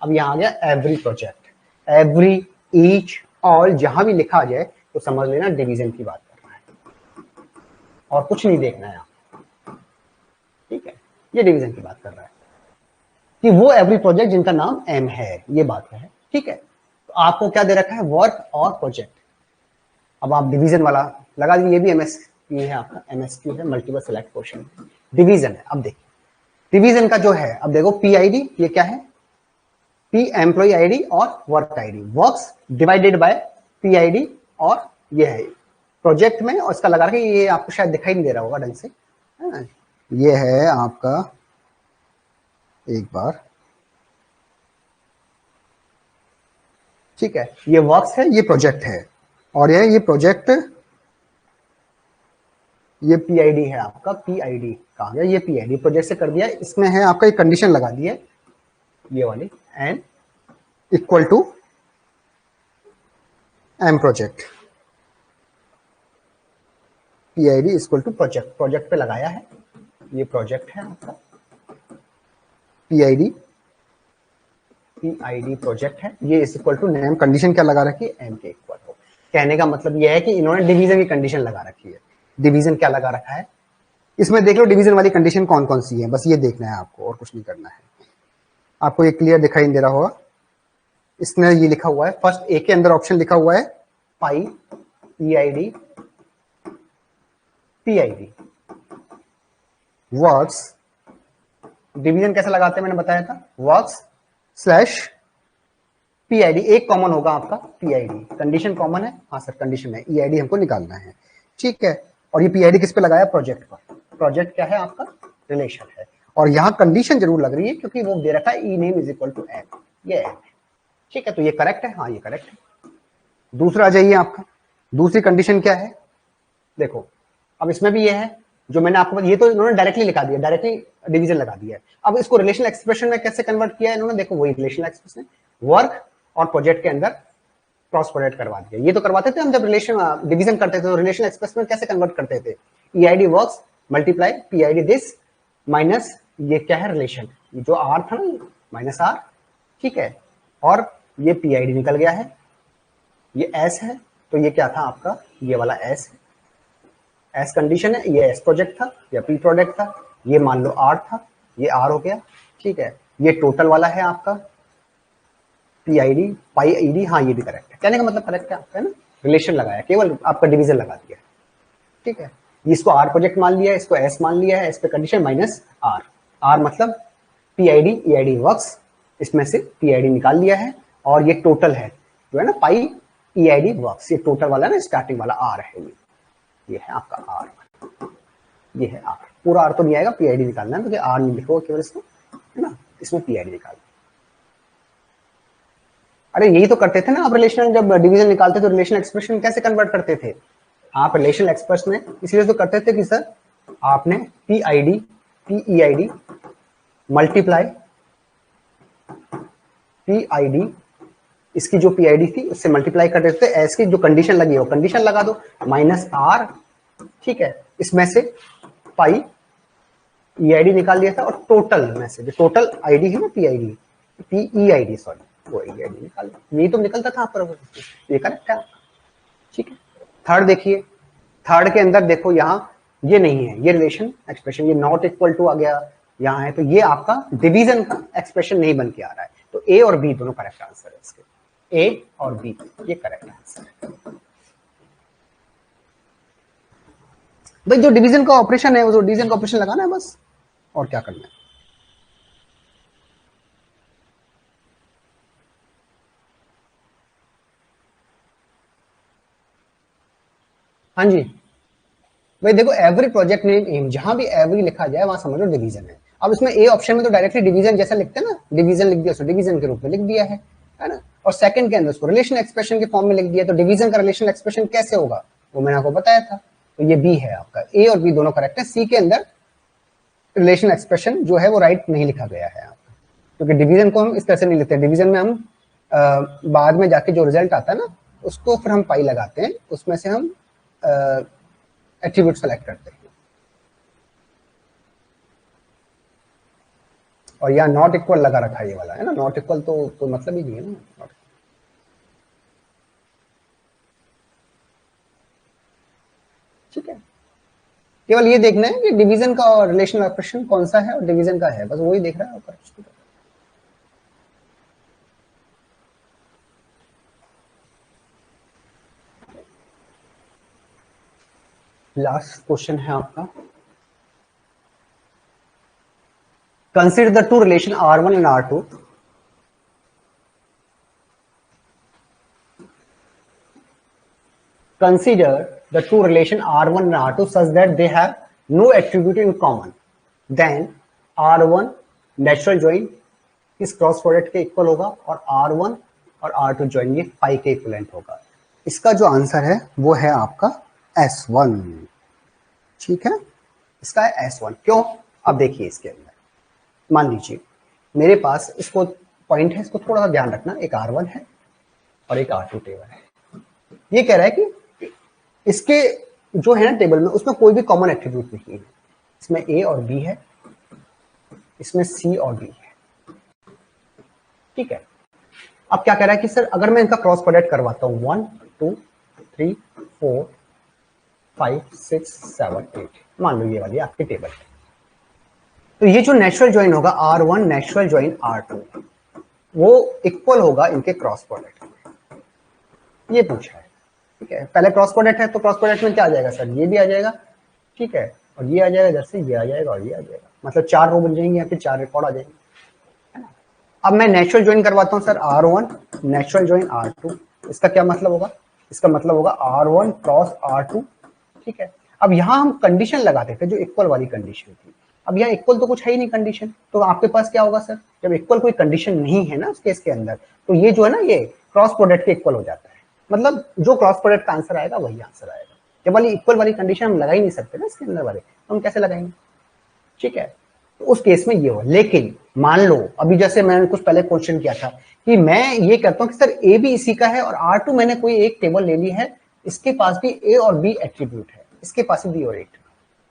अब यहां आ गया every project, every, each, all, जहां भी लिखा आ जाए तो समझ लेना डिवीजन की बात कर रहा है और कुछ नहीं देखना है आप। ठीक है, ये डिवीजन की बात कर रहा है कि वो एवरी प्रोजेक्ट जिनका नाम एम है, ये बात है। ठीक है, तो आपको क्या दे रखा है, वर्क और प्रोजेक्ट। अब आप डिवीजन वाला लगा दीजिए, ये भी MSQ है आपका, MSQ है, मल्टीपल सिलेक्ट क्वेश्चन, डिवीजन है। अब देखिए डिवीजन का जो है, अब देखो PID, ये क्या है, P एम्प्लॉय आईडी और work ID, works divided by PID, और ये है प्रोजेक्ट में, और इसका लगा रखा है, ये आपको शायद दिखाई नहीं दे रहा होगा ढंग से, है ना, ये है आपका, एक बार, ठीक है, ये वर्क्स है, ये प्रोजेक्ट है, और ये प्रोजेक्ट, ये PID है आपका, PID कहा गया, ये PID प्रोजेक्ट से कर दिया। इसमें है आपका एक कंडीशन लगा दी है, ये वाली, N equal to M project, PID equal to project, project पे लगाया है, ये प्रोजेक्ट है आपका, PID प्रोजेक्ट है, ये is equal to name, condition क्या लगा रखी है, एम के इक्वल हो। कहने का मतलब ये है कि इन्होंने डिवीजन की कंडीशन लगा रखी है। डिवीजन क्या लगा रखा है, इसमें देख लो डिवीजन वाली कंडीशन कौन कौन सी है, बस ये देखना है आपको और कुछ नहीं करना है। आपको ये क्लियर दिखाई दे रहा होगा, इसमें ये लिखा हुआ है, फर्स्ट ए के अंदर ऑप्शन लिखा हुआ है पाई EID PID वर्क्स, डिवीजन कैसे लगाते हैं मैंने बताया था, वर्क्स स्लैश PID, एक कॉमन होगा आपका PID, कंडीशन कॉमन है, हाँ सर कंडीशन है, EID हमको निकालना है। ठीक है, और ये PID किस पे लगाया, प्रोजेक्ट पर, प्रोजेक्ट क्या है आपका, रिलेशन है, और यहाँ कंडीशन जरूर लग रही है क्योंकि वो दे रखा है E name is equal to M, ये है। ठीक है, तो ये करेक्ट है, हाँ ये करेक्ट है। दूसरा आ जाइए आपका, दूसरी कंडीशन क्या है, देखो अब इसमें भी ये है जो मैंने आपको, ये तो इन्होंने डायरेक्टली लिखा दिया, डायरेक्टली डिवीजन लगा दिया है। अब इसको रिलेशनल एक्सप्रेशन में कैसे कन्वर्ट किया है इन्होंने, देखो वही रिलेशनल एक्सप्रेशन, वर्क और प्रोजेक्ट के अंदर क्रॉस प्रोडक्ट करवा दिया। ये तो करवाते थे हम जब रिलेशन डिवीजन करते थे, तो रिलेशन एक्सप्रेशन में कैसे कन्वर्ट करते थे, EID works multiply PID this minus, ये क्या है रिलेशन, ये जो R था ना, माइनस R, ठीक है, और ये PID निकल गया है, ये S है, तो ये क्या था आपका, ये वाला S है, एस कंडीशन है, ये एस प्रोजेक्ट था या पी प्रोडक्ट था, ये मान लो आर था, ये आर हो गया। ठीक है, ये टोटल वाला है आपका PID पाई ID, हाँ ये भी करेक्ट है, कहने का मतलब करेक्ट है आपका, है ना, रिलेशन लगाया, केवल आपका डिवीजन लगा दिया, ठीक है। इसको R प्रोजेक्ट मान लिया है, इसको S मान लिया है, इस पे कंडीशन माइनस R मतलब PID EID वर्क्स, इसमें से PID निकाल लिया है, और ये टोटल है जो है ना पाई EID वर्क्स, ये टोटल वाला ना स्टार्टिंग वाला R है, ये है आपका R, ये है R, पूरा R तो नहीं आएगा, PID निकालना है, तो R नहीं लिखो केवल इसको, है ना, इसमें PID निकाल। अरे यही तो करते थे ना आप रिलेशनल, जब डिवीजन निकालते तो रिलेशनल एक्सप्रेशन कैसे कन्वर्ट करते थे आप रिलेशनल एक्सप्रेशन में, इसलिए तो करते थे कि सर आपने PID PEID मल्टीप्लाई PID, इसकी जो PID थी उससे मल्टीप्लाई कर देते थे, एस की जो कंडीशन लगी हो कंडीशन लगा दो, माइनस R, ठीक है, इसमें से पाई EID निकाल लिया था, और टोटल में से जो टोटल ID है ना PEID सॉरी, वो EID निकाल, यही तो निकलता था पर, ये करेक्ट है, ठीक है। थर्ड देखिए, थर्ड के अंदर देखो यहाँ ये नहीं है, ये रिलेशन एक्सप्रेशन, ये नॉट इक्वल टू आ गया यहाँ है, तो ये आपका डिवीजन का एक्सप्रेशन नहीं बन के आ रहा है, तो A और B दोनों करेक्ट आंसर है इसके, A और B ये करेक्ट आंसर है भाई। जो डिवीजन का ऑपरेशन है वो जो डिवीजन का ऑपरेशन लगाना है बस, और क्या करना है। हाँ जी भाई देखो, एवरी प्रोजेक्ट नेम एम, जहां भी एवरी लिखा जाए वहां समझो डिवीजन है। अब इसमें ए ऑप्शन में तो डायरेक्टली डिवीजन जैसा लिखते हैं ना, डिवीजन लिख दिया, उसको डिवीजन के रूप में लिख दिया है ना, और सेकंड के अंदर उसको रिलेशन एक्सप्रेशन के फॉर्म में लिख दिया, तो डिवीजन का रिलेशन एक्सप्रेशन कैसे होगा वो मैंने आपको बताया था, तो ये बी है आपका, ए और बी दोनों करेक्ट है, सी के अंदर रिलेशन एक्सप्रेशन जो है वो राइट नहीं लिखा गया है आपका, क्योंकि डिवीजन को हम इस तरह से नहीं लिखते, डिवीजन में हम बाद में जाके जो रिजल्ट आता है ना उसको फिर हम पाई लगाते हैं, उसमें से हम एट्रीब्यूट सेलेक्ट करते हैं, और यहाँ नॉट इक्वल लगा रखा है ये वाला, है ना, नॉट इक्वल तो कोई मतलब ही नहीं है ना, ठीक है। केवल ये देखना है कि डिवीजन का और रिलेशनल ऑपरेशन कौन सा है और डिवीजन का है, बस वही देख रहा है ऊपर। लास्ट क्वेश्चन है आपका, consider the two relation R1 and R2 consider the two relation R1 and R2 such that they have no attribute in common, then R1 natural join इस क्रॉस प्रोडक्ट के इक्वल होगा, और R1 और R2 join ये पाई के equivalent होगा। इसका जो आंसर है वो है आपका S1, ठीक है, इसका है S1। क्यों, अब देखिए इसके अंदर मान लीजिए मेरे पास इसको पॉइंट है, इसको थोड़ा सा ध्यान रखना, एक R1 है और एक R2 टेबल है, ये कह रहा है कि इसके जो है ना टेबल में उसमें कोई भी कॉमन एट्रीब्यूट नहीं है, इसमें A और B है, इसमें C और D है, ठीक है। अब क्या कह रहा है कि सर अगर मैं इनका क्रॉस प्रोडक्ट करवाता हूं 1 2 3 4 5 6 7 8, मान लो ये वाली आपकी टेबल है, तो ये जो नेचुरल ज्वाइन होगा R1 नेचुरल ज्वाइन R2 वो इक्वल होगा इनके क्रॉस प्रोडक्ट, ये पूछा है, ठीक है। पहले क्रॉस प्रोडक्ट है तो क्रॉस प्रोडक्ट में क्या आ जाएगा सर, ये भी आ जाएगा, ठीक है, और ये आ जाएगा, जैसे ये आ जाएगा और ये आ जाएगा, मतलब 4 रो बन जाएंगे या फिर 4 रिकॉर्ड आ जाएंगे, है ना। अब मैं नेचुरल ज्वाइन करवाता हूं sir R1 natural join R2, इसका क्या मतलब होगा, इसका मतलब होगा R1 क्रॉस R2, ठीक है। अब यहां हम कंडीशन लगाते थे जो इक्वल वाली कंडीशन थी, अब यहाँ इक्वल तो कुछ है ही नहीं कंडीशन, तो आपके पास क्या होगा सर, जब इक्वल कोई कंडीशन नहीं है ना उस केस के अंदर, तो ये जो है ना ये क्रॉस प्रोडक्ट के इक्वल हो जाता है, मतलब जो क्रॉस प्रोडक्ट का आंसर आएगा वही आंसर आएगा। जब वाली इक्वल वाली कंडीशन हम लगा ही नहीं सकते ना इसके अंदर वाले, तो हम कैसे लगाएंगे, ठीक है। तो उस केस में ये हो, लेकिन मान लो अभी जैसे मैंने कुछ पहले क्वेश्चन किया था कि मैं ये कहता हूं कि सर ए भी इसी का है और R2 मैंने कोई एक टेबल ले ली है, इसके पास भी ए और बी एट्रीब्यूट है, इसके पास भी बी और ए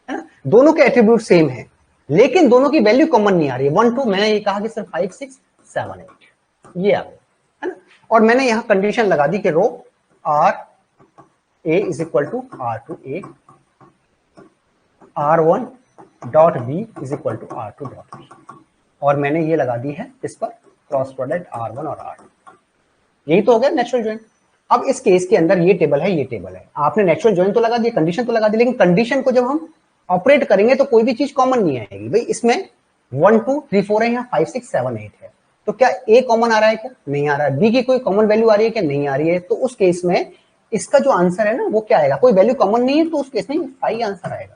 है ना, दोनों के एट्रीब्यूट सेम है, लेकिन दोनों की वैल्यू कॉमन नहीं आ रही है, 1 2 मैंने ये कहा कि सर 5 6 7 8 ये आ गया, है ना, और मैंने यहां कंडीशन लगा दी कि रो R A is equal to R2 A, R1 dot B is equal to R2 dot B, और मैंने ये लगा दी है इस पर क्रॉस प्रोडक्ट R1 और R2। यही तो हो गया नेचुरल ज्वाइन। अब इस केस के अंदर ये टेबल है, ये टेबल है, आपने नेचुरल ज्वाइन तो लगा दिया, कंडीशन तो लगा दी, लेकिन कंडीशन को जब हम ऑपरेट करेंगे तो कोई भी चीज कॉमन नहीं आएगी। भाई इसमें 1 2 3 4 है, यहाँ 5 6 7 8 है, तो क्या ए कॉमन आ रहा है क्या? नहीं आ रहा है। बी की कोई कॉमन वैल्यू आ रही है क्या? नहीं आ रही है। तो उस केस में इसका जो आंसर है ना वो क्या आएगा? कोई वैल्यू कॉमन नहीं है तो उस केस में 5 आंसर आएगा,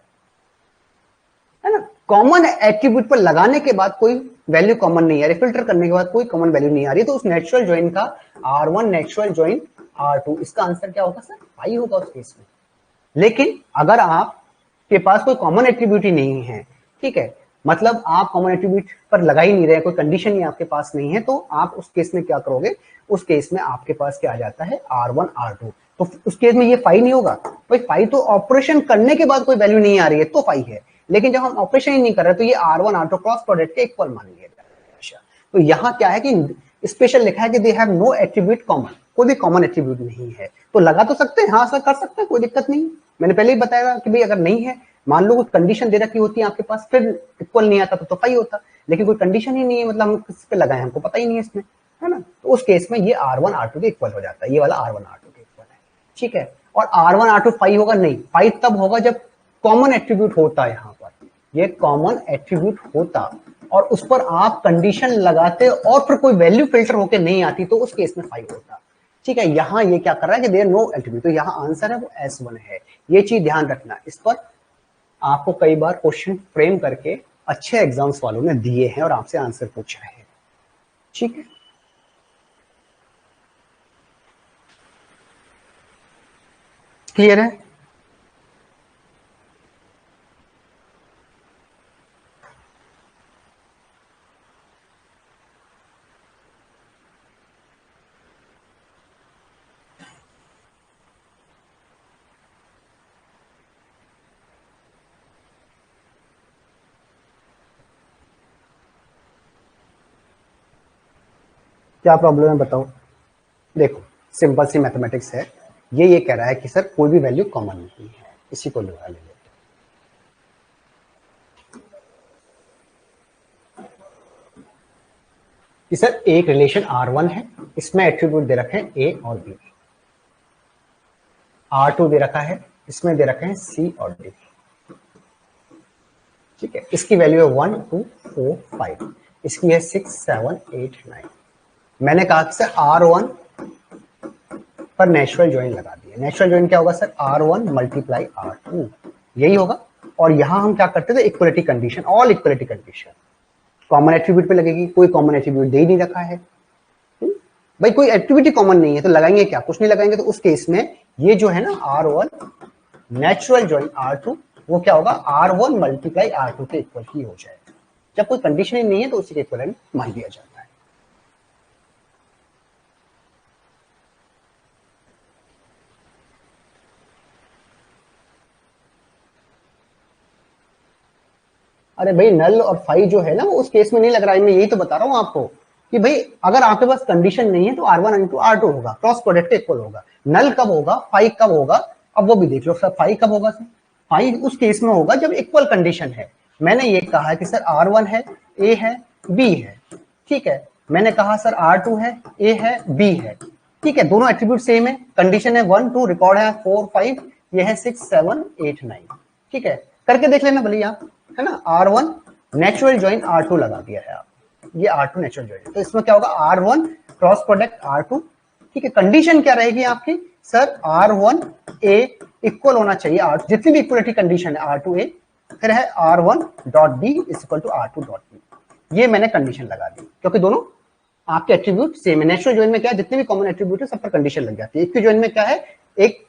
है ना। कॉमन एट्रीब्यूट पर लगाने के बाद कोई वैल्यू कॉमन नहीं आ रही, फिल्टर करने के बाद कोई कॉमन वैल्यू नहीं आ रही, तो उस नेचुरल ज्वाइन का R1 नेचुरल ज्वाइन R2 इसका आंसर क्या होगा सर? 5 होगा उस केस में। लेकिन अगर आपके पास कोई कॉमन एट्रीब्यूट ही नहीं है, ठीक है, मतलब आप कॉमन एट्रीब्यूट पर लगा ही नहीं रहे, कोई कंडीशन ही आपके पास नहीं है, तो आप उस केस में क्या करोगे? उस केस में आपके पास क्या आ जाता है? R1 R2। तो उस केस में ये 5 नहीं होगा। भाई 5 तो ऑपरेशन करने के बाद कोई वैल्यू नहीं आ रही है तो 5 है, लेकिन जब हम ऑपरेशन ही नहीं कर रहे तो ये R1 R2 क्रॉस प्रोडक्ट के इक्वल मान लिया जाएगा। तो यहाँ क्या है कि स्पेशल लिखा है कि they have no attribute common, कोई भी कॉमन एट्रीब्यूट नहीं है, तो लगा तो सकते हैं, हाँ सर कर सकते हैं, कोई दिक्कत नहीं। मैंने पहले ही बताया कि भाई अगर नहीं है, मान लो कुछ कंडीशन दे रखी होती है आपके पास, फिर इक्वल नहीं आता तो 5 होता, लेकिन कोई कंडीशन ही नहीं है, मतलब हम किस पे लगाए हमको पता ही नहीं है इसमें, है ना। तो उस केस में ये R1 R2 के इक्वल हो जाता है, ये वाला R1 R2 के इक्वल है, ठीक है। और R1 R2 5 होगा नहीं, 5 तब होगा जब कॉमन एट्रीब्यूट होता है, यहाँ पर ये कॉमन एट्रीब्यूट होता और उस पर आप कंडीशन लगाते और फिर कोई वैल्यू फिल्टर होके नहीं आती, तो उस केस में 5 होता, ठीक है। यहाँ ये क्या कर रहा है कि देयर नो एट्रीब्यूट, तो यहाँ आंसर है वो S1 है। ये चीज ध्यान रखना, इस पर आपको कई बार क्वेश्चन फ्रेम करके अच्छे एग्जाम्स वालों ने दिए हैं और आपसे आंसर पूछ रहे हैं, ठीक है। क्लियर है? क्या प्रॉब्लम है बताओ। देखो सिंपल सी मैथमेटिक्स है, ये कह रहा है कि सर कोई भी वैल्यू कॉमन नहीं है, इसी को लगा ले लेते कि सर एक रिलेशन R1 है, इसमें एट्रीब्यूट दे रखे हैं A और B, R2 दे रखा है, इसमें दे रखे हैं C और D, ठीक है। इसकी वैल्यू है 1 2 4 5, इसकी है 6 7 8 9। मैंने कहा कि सर R1 पर नेचुरल ज्वाइन लगा दिया। नेचुरल ज्वाइन क्या होगा सर? R1 मल्टीप्लाई R2, यही होगा। और यहां हम क्या करते थे? Equality condition, all equality condition common attribute पे लगेगी, कोई कॉमन एट्रीब्यूट दे ही नहीं रखा है, भाई कोई एट्रीब्यूट कॉमन नहीं है तो लगाएंगे क्या? कुछ नहीं लगाएंगे। तो उस केस में ये जो है ना R1 नेचुरल ज्वाइन R2, वो क्या होगा? R1 मल्टीप्लाई R2 के इक्वल ही हो जाएगा। जब कोई कंडीशन ही नहीं है तो उसी के इक्वल मान लिया जाता है। अरे भाई नल और फाई जो है ना वो उस केस में नहीं लग रहा है, मैं यही तो बता रहा हूं आपको कि भाई अगर आपके पास कंडीशन नहीं है तो R1 इंटू R2 होगा, क्रॉस प्रोडक्ट इक्वल होगा। नल कब होगा? फाई कब होगा? अब वो भी देख लो सर, फाई कब होगा सर? फाई उस केस में होगा जब इक्वल कंडीशन है। मैंने ये कहा कि सर R1 है, A है, B है, ठीक है। मैंने कहा सर R2 है, A है, B है, ठीक है। दोनों एट्रीब्यूट सेम है, कंडीशन है 1 2, रिकॉर्ड है 4 5, ये है 6 7 8 9, ठीक है। करके देख लेना भले आप, है ना। R1 नेचुरल ज्वाइन R2 लगा दिया है आप, ये R2 नेचुरल ज्वाइन, तो इसमें क्या होगा? R1 क्रॉस प्रोडक्ट R2, ठीक है। कंडीशन क्या रहेगी आपकी? सर R1 A इक्वल होना चाहिए R2, जितनी भी इक्वलिटी कंडीशन है R2 A, फिर है R1 dot B is equal to R2 dot B। ये मैंने कंडीशन लगा दी क्योंकि दोनों आपके एट्रीब्यूट सेम है। नेचुरल ज्वाइन में क्या है? जितने भी कॉमन एट्रीब्यूट है सब पर कंडीशन लग जाती है। इक्वी ज्वाइन में क्या है? एक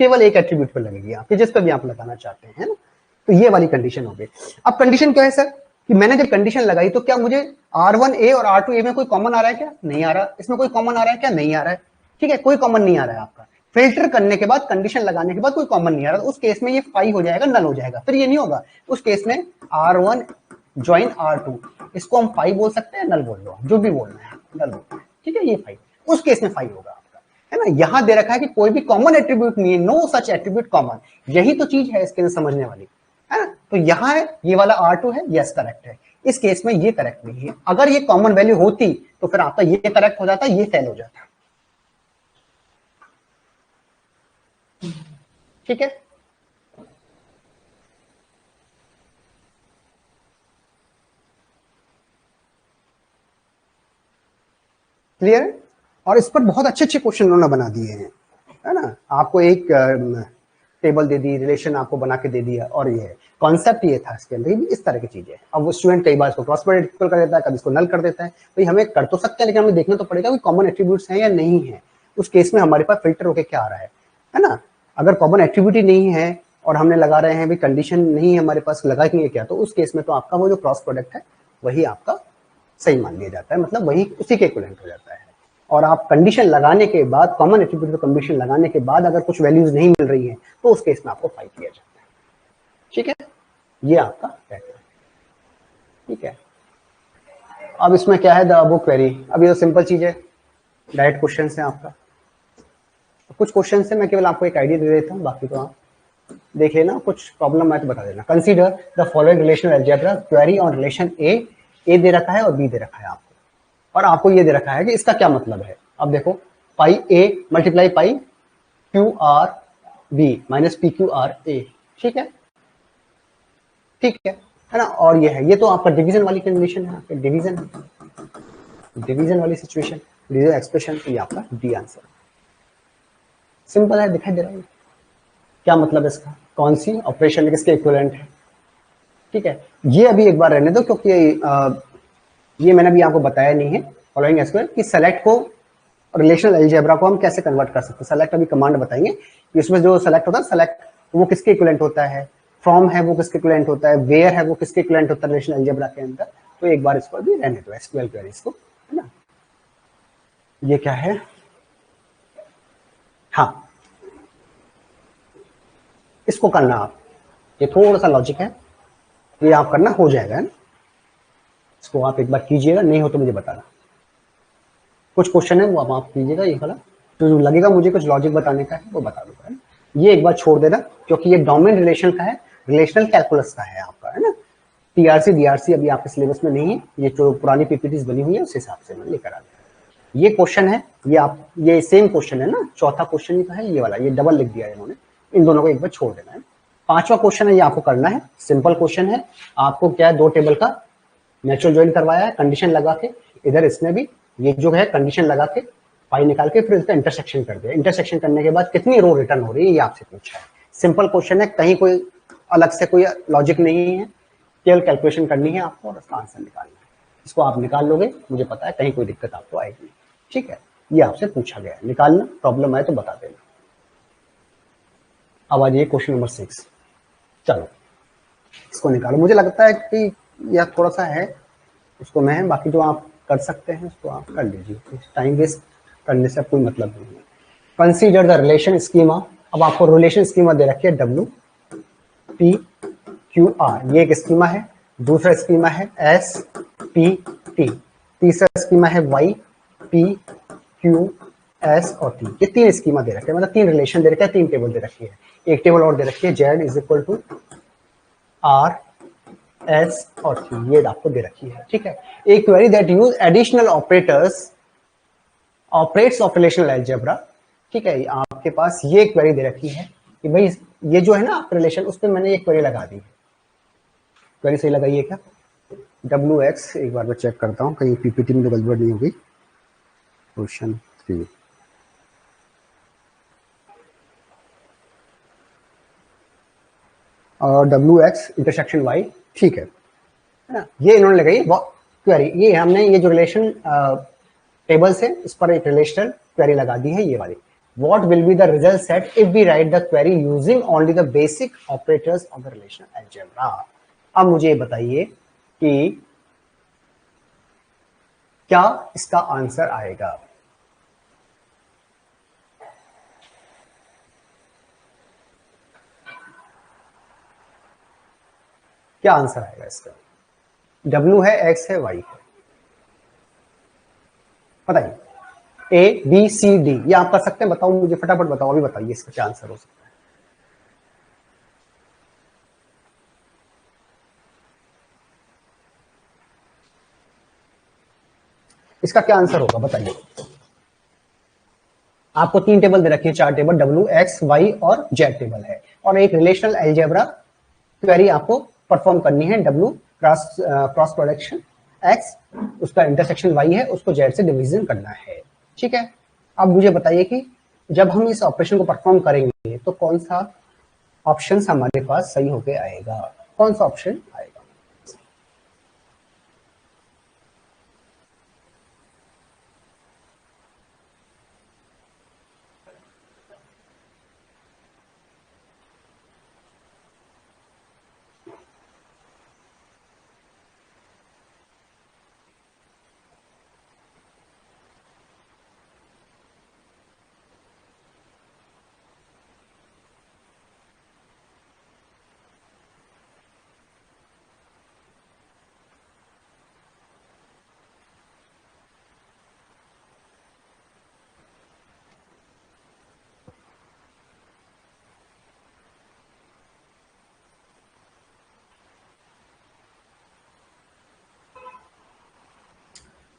केवल एक एट्रीब्यूट पर लगेगी आपके, जिस पर भी आप लगाना चाहते हैं ना। तो ये वाली कंडीशन हो गई। अब कंडीशन क्या है सर कि मैंने जब कंडीशन लगाई तो क्या मुझे R1 A और R2 A में कोई कॉमन आ रहा है क्या? नहीं आ रहा। इसमें कोई कॉमन आ रहा है क्या? नहीं आ रहा है, ठीक है। कोई कॉमन नहीं आ रहा है आपका। फिल्टर करने के बाद, कंडीशन लगाने के बाद कोई कॉमन नहीं आ रहा, तो उस केस में ये 5 हो जाएगा, नल हो जाएगा। फिर ये नहीं होगा, उस केस में R1 ज्वाइन R2, इसको हम 5 बोल सकते हैं, नल बोल लो, जो भी बोलना है नल बोलना है, ठीक है। ये 5, उस केस में 5 होगा आपका, है ना। यहां दे रखा है कि कोई भी कॉमन एट्रीब्यूट नहीं है, नो सच एट्रीब्यूट कॉमन। यही तो चीज है इसके अंदर समझने वाली, है ना। तो यहाँ है ये वाला R2 है, यस करेक्ट है। इस केस में ये करेक्ट नहीं है। अगर ये कॉमन वैल्यू होती तो फिर आपका ये करेक्ट हो जाता, ये फेल हो जाता। ठीक है, क्लियर है। और इस पर बहुत अच्छे अच्छे क्वेश्चन उन्होंने बना दिए हैं, है ना। आपको एक टेबल दे दी, रिलेशन आपको बना के दे दिया, और ये कॉन्सेप्ट ये था इसके अंदर, इस तरह की चीजें। अब वो स्टूडेंट कई बार इसको क्रॉस प्रोडक्ट कर देता है, कभी इसको नल कर देता है। भाई हमें कर तो सकते हैं, लेकिन हमें देखना तो पड़ेगा कि कॉमन एट्रीब्यूट्स हैं या नहीं है। उस केस में हमारे पास फिल्टर होके क्या आ रहा है ना। अगर कॉमन एट्रीब्यूट ही नहीं है और हमने लगा रहे हैं, भी कंडीशन नहीं है हमारे पास, लगा नहीं है क्या, तो उस केस में तो आपका वो जो क्रॉस प्रोडक्ट है वही आपका सही मान लिया जाता है, मतलब वही उसी के इक्विवेलेंट हो जाता है। और आप कंडीशन लगाने के बाद, कॉमन एट्रीब्यूट पे कंडीशन लगाने के बाद अगर कुछ वैल्यूज नहीं मिल रही है तो उस केस में आपको फाइल किया जाता है। ठीक है, ये आपका पैटर्न। ठीक है, अब इसमें क्या है, द अबव क्वेरी। अब ये तो सिंपल चीज है, डायरेक्ट क्वेश्चन है आपका। कुछ क्वेश्चन से मैं केवल आपको एक आइडिया दे देता हूँ, बाकी तो आप देख लेना। कुछ प्रॉब्लम है तो बता देना। Consider the following relational algebra, query on relation A दे रखा है और बी दे रखा है आपको, और आपको ये दे रखा है कि इसका क्या मतलब है। अब देखो, pi A multiply pi Q R B minus P Q R A. ठीक है, ठीक है ना। और ये है, ये तो आपका डिवीजन वाली कंडीशन है, आपका डिवीजन वाली सिचुएशन, डिवीजन एक्सप्रेशन। ये आपका डी आंसर। सिंपल है, दिखाई दे रहा है क्या मतलब है इसका, कौन सी ऑपरेशन किसके इक्विवेलेंट है। ठीक है, ये अभी एक बार रहने दो, क्योंकि ये मैंने भी आपको बताया नहीं है फॉलोइंग एसक्यूएल कि सेलेक्ट को, रिलेशनल अलजेब्रा को हम कैसे कन्वर्ट कर सकते हैं। सेलेक्ट अभी कमांड बताएंगे कि उसमें जो सेलेक्ट होता है, सेलेक्ट वो किसके इक्विवेलेंट होता है, फ्रॉम है वो किसके इक्विवेलेंट होता है, वेयर है वो किसके इक्विवेलेंट होता है रिलेशनल अलजेब्रा के अंदर। तो एक बार इसको भी रहने दो, एसक्यूएल क्वेरीज को, है ना। ये क्या है, हाँ इसको करना आप, ये थोड़ा सा लॉजिक है, ये आप करना हो जाएगा, है ना। इसको आप एक बार कीजिएगा, नहीं हो तो मुझे बताना। कुछ क्वेश्चन है वो अब आप कीजिएगा, ये वाला जो लगेगा मुझे कुछ लॉजिक बताने का है वो बता दूंगा, है। ये एक बार छोड़ देना, क्योंकि ये डोमेन रिलेशन का है, रिलेशनल कैलकुलस का है आपका, है ना। टीआरसी डीआरसी अभी आपके सिलेबस में नहीं है, ये जो पुरानी पीपीटीज बनी हुई है उस हिसाब से मैं लेकर आ गया। ये क्वेश्चन है, ये आप, ये सेम क्वेश्चन है ना, चौथा क्वेश्चन ही तो है ये वाला, ये डबल लिख दिया है इन्होंने। इन दोनों को एक बार छोड़ देना है। पांचवा क्वेश्चन है, ये आपको करना है, सिंपल क्वेश्चन है। आपको क्या है, दो टेबल का नेचुरल ज्वाइन करवाया है कंडीशन लगा के, इधर इसने भी ये जो है कंडीशन लगा के पाई निकाल के फिर इसका इंटरसेक्शन कर दिया। इंटरसेक्शन करने के बाद कितनी रो रिटर्न हो रही है ये आपसे पूछा है। सिंपल क्वेश्चन है, कहीं कोई अलग से कोई लॉजिक नहीं है, केवल कैलकुलेशन करनी है आपको और उसका आंसर निकालना है। इसको आप निकाल लोगे, मुझे पता है कहीं कोई दिक्कत आपको आएगी। ठीक है, ये आपसे पूछा गया है, निकालना, प्रॉब्लम आए तो बता देना। अब आ जाइए क्वेश्चन नंबर 6। चलो इसको निकालो। मुझे लगता है कि यह थोड़ा सा है, उसको मैं, बाकी जो आप कर सकते हैं उसको आप कर लीजिए, टाइम वेस्ट करने से कोई मतलब नहीं है। Consider the relation schema. अब आपको रिलेशन स्कीमा दे रखी है डब्ल्यू पी क्यू आर, ये एक स्कीमा है। दूसरा स्कीमा है एस पी टी। तीसरा स्कीमा है वाई पी क्यू एस और टी। ये तीन स्कीमा दे रखे हैं, मतलब तीन रिलेशन दे रखे हैं, तीन टेबल दे रखी है। एक टेबल और दे रखी है, Z is equal to R S और टी, ये आपको दे रखी है। ठीक है, एक query that use additional operators operates of relational algebra. ठीक है, आपके पास ये क्वेरी दे रखी है कि भाई ये जो है ना आप रिलेशन, उस पर मैंने ये क्वेरी लगा दी है। क्वेरी सही लगाइए क्या, डब्ल्यू एक्स, एक बार मैं चेक करता हूँ कहीं पीपीटी में गड़बड़ नहीं होगी। क्वेश्चन 3, और डब्ल्यू एक्स इंटरसेक्शन वाई। ठीक है ना, ये इन्होंने लगाई क्वेरी। ये हमने ये जो रिलेशन टेबल से इस पर एक रिलेशनल क्वेरी लगा दी है, ये वाली। What will be the result set if we write the query using only the basic operators of the relational algebra? अब मुझे बताइए कि क्या इसका आंसर आएगा। क्या आंसर आएगा इसका, W है, X है, Y है, बताइए। A B C D ये आप कर सकते हैं, बताओ मुझे, फटाफट बताओ, अभी बताइए इसका क्या आंसर हो सकता है। इसका क्या आंसर होगा बताइए। आपको 3 टेबल दे रखी है, 4 टेबल, डब्ल्यू एक्स वाई और जेड टेबल है, और एक रिलेशनल अलजेब्रा क्वेरी आपको परफॉर्म करनी है। डब्ल्यू क्रॉस प्रोडक्शन एक्स, उसका इंटरसेक्शन वाई है, उसको जेड से डिवीजन करना है। ठीक है, अब मुझे बताइए कि जब हम इस ऑपरेशन को परफॉर्म करेंगे तो कौन सा ऑप्शन हमारे पास सही होके आएगा, कौन सा ऑप्शन आएगा।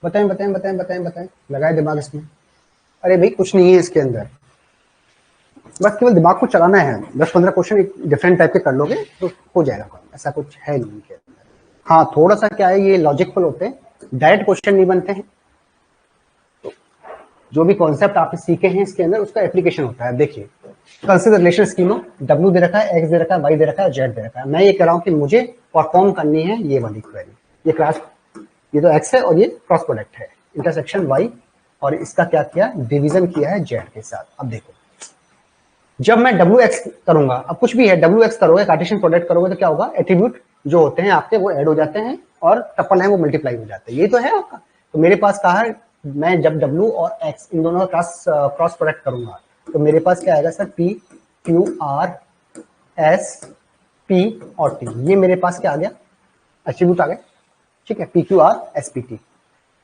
बताएं बताएं बताएं बताएं बताएं, लगाए दिमाग इसमें। अरे भाई कुछ नहीं है इसके अंदर, बस केवल दिमाग को चलाना है। 10-15 क्वेश्चन एक डिफरेंट टाइप के कर लोगे तो हो जाएगा काम, ऐसा कुछ है नहीं के अंदर। हाँ थोड़ा सा क्या है, ये लॉजिकफुल होते हैं, डायरेक्ट क्वेश्चन नहीं बनते हैं। तो जो भी कॉन्सेप्ट आपने सीखे हैं इसके अंदर उसका एप्लीकेशन होता है। देखिए कंसीडर रिलेशन स्कीम, डब्ल्यू दे रखा है, एक्स दे रखा है, वाई दे रखा है, जेड दे रखा है। मैं ये कह रहा हूँ कि मुझे परफॉर्म करनी है ये वाली क्वेरी। ये क्लास, ये तो एक्स है और ये क्रॉस प्रोडक्ट है, इंटरसेक्शन वाई, और इसका क्या किया, डिवीजन किया है जेड के साथ। अब देखो जब मैं डब्ल्यू एक्स करूंगा, अब कुछ भी है डब्ल्यू एक्स करोगे, कार्टेशियन प्रोडक्ट करोगे तो क्या होगा, एट्रीब्यूट जो होते हैं आपके वो ऐड हो जाते हैं और टपल है वो मल्टीप्लाई हो जाते हैं। ये तो है आपका। तो मेरे पास कहा है मैं जब डब्ल्यू और एक्स इन दोनों का क्रॉस प्रोडक्ट करूंगा तो मेरे पास क्या आएगा sir, P Q R S P और टी। ये मेरे पास क्या आ गया, एट्रीब्यूट आ गए। ठीक है, P Q R S P T.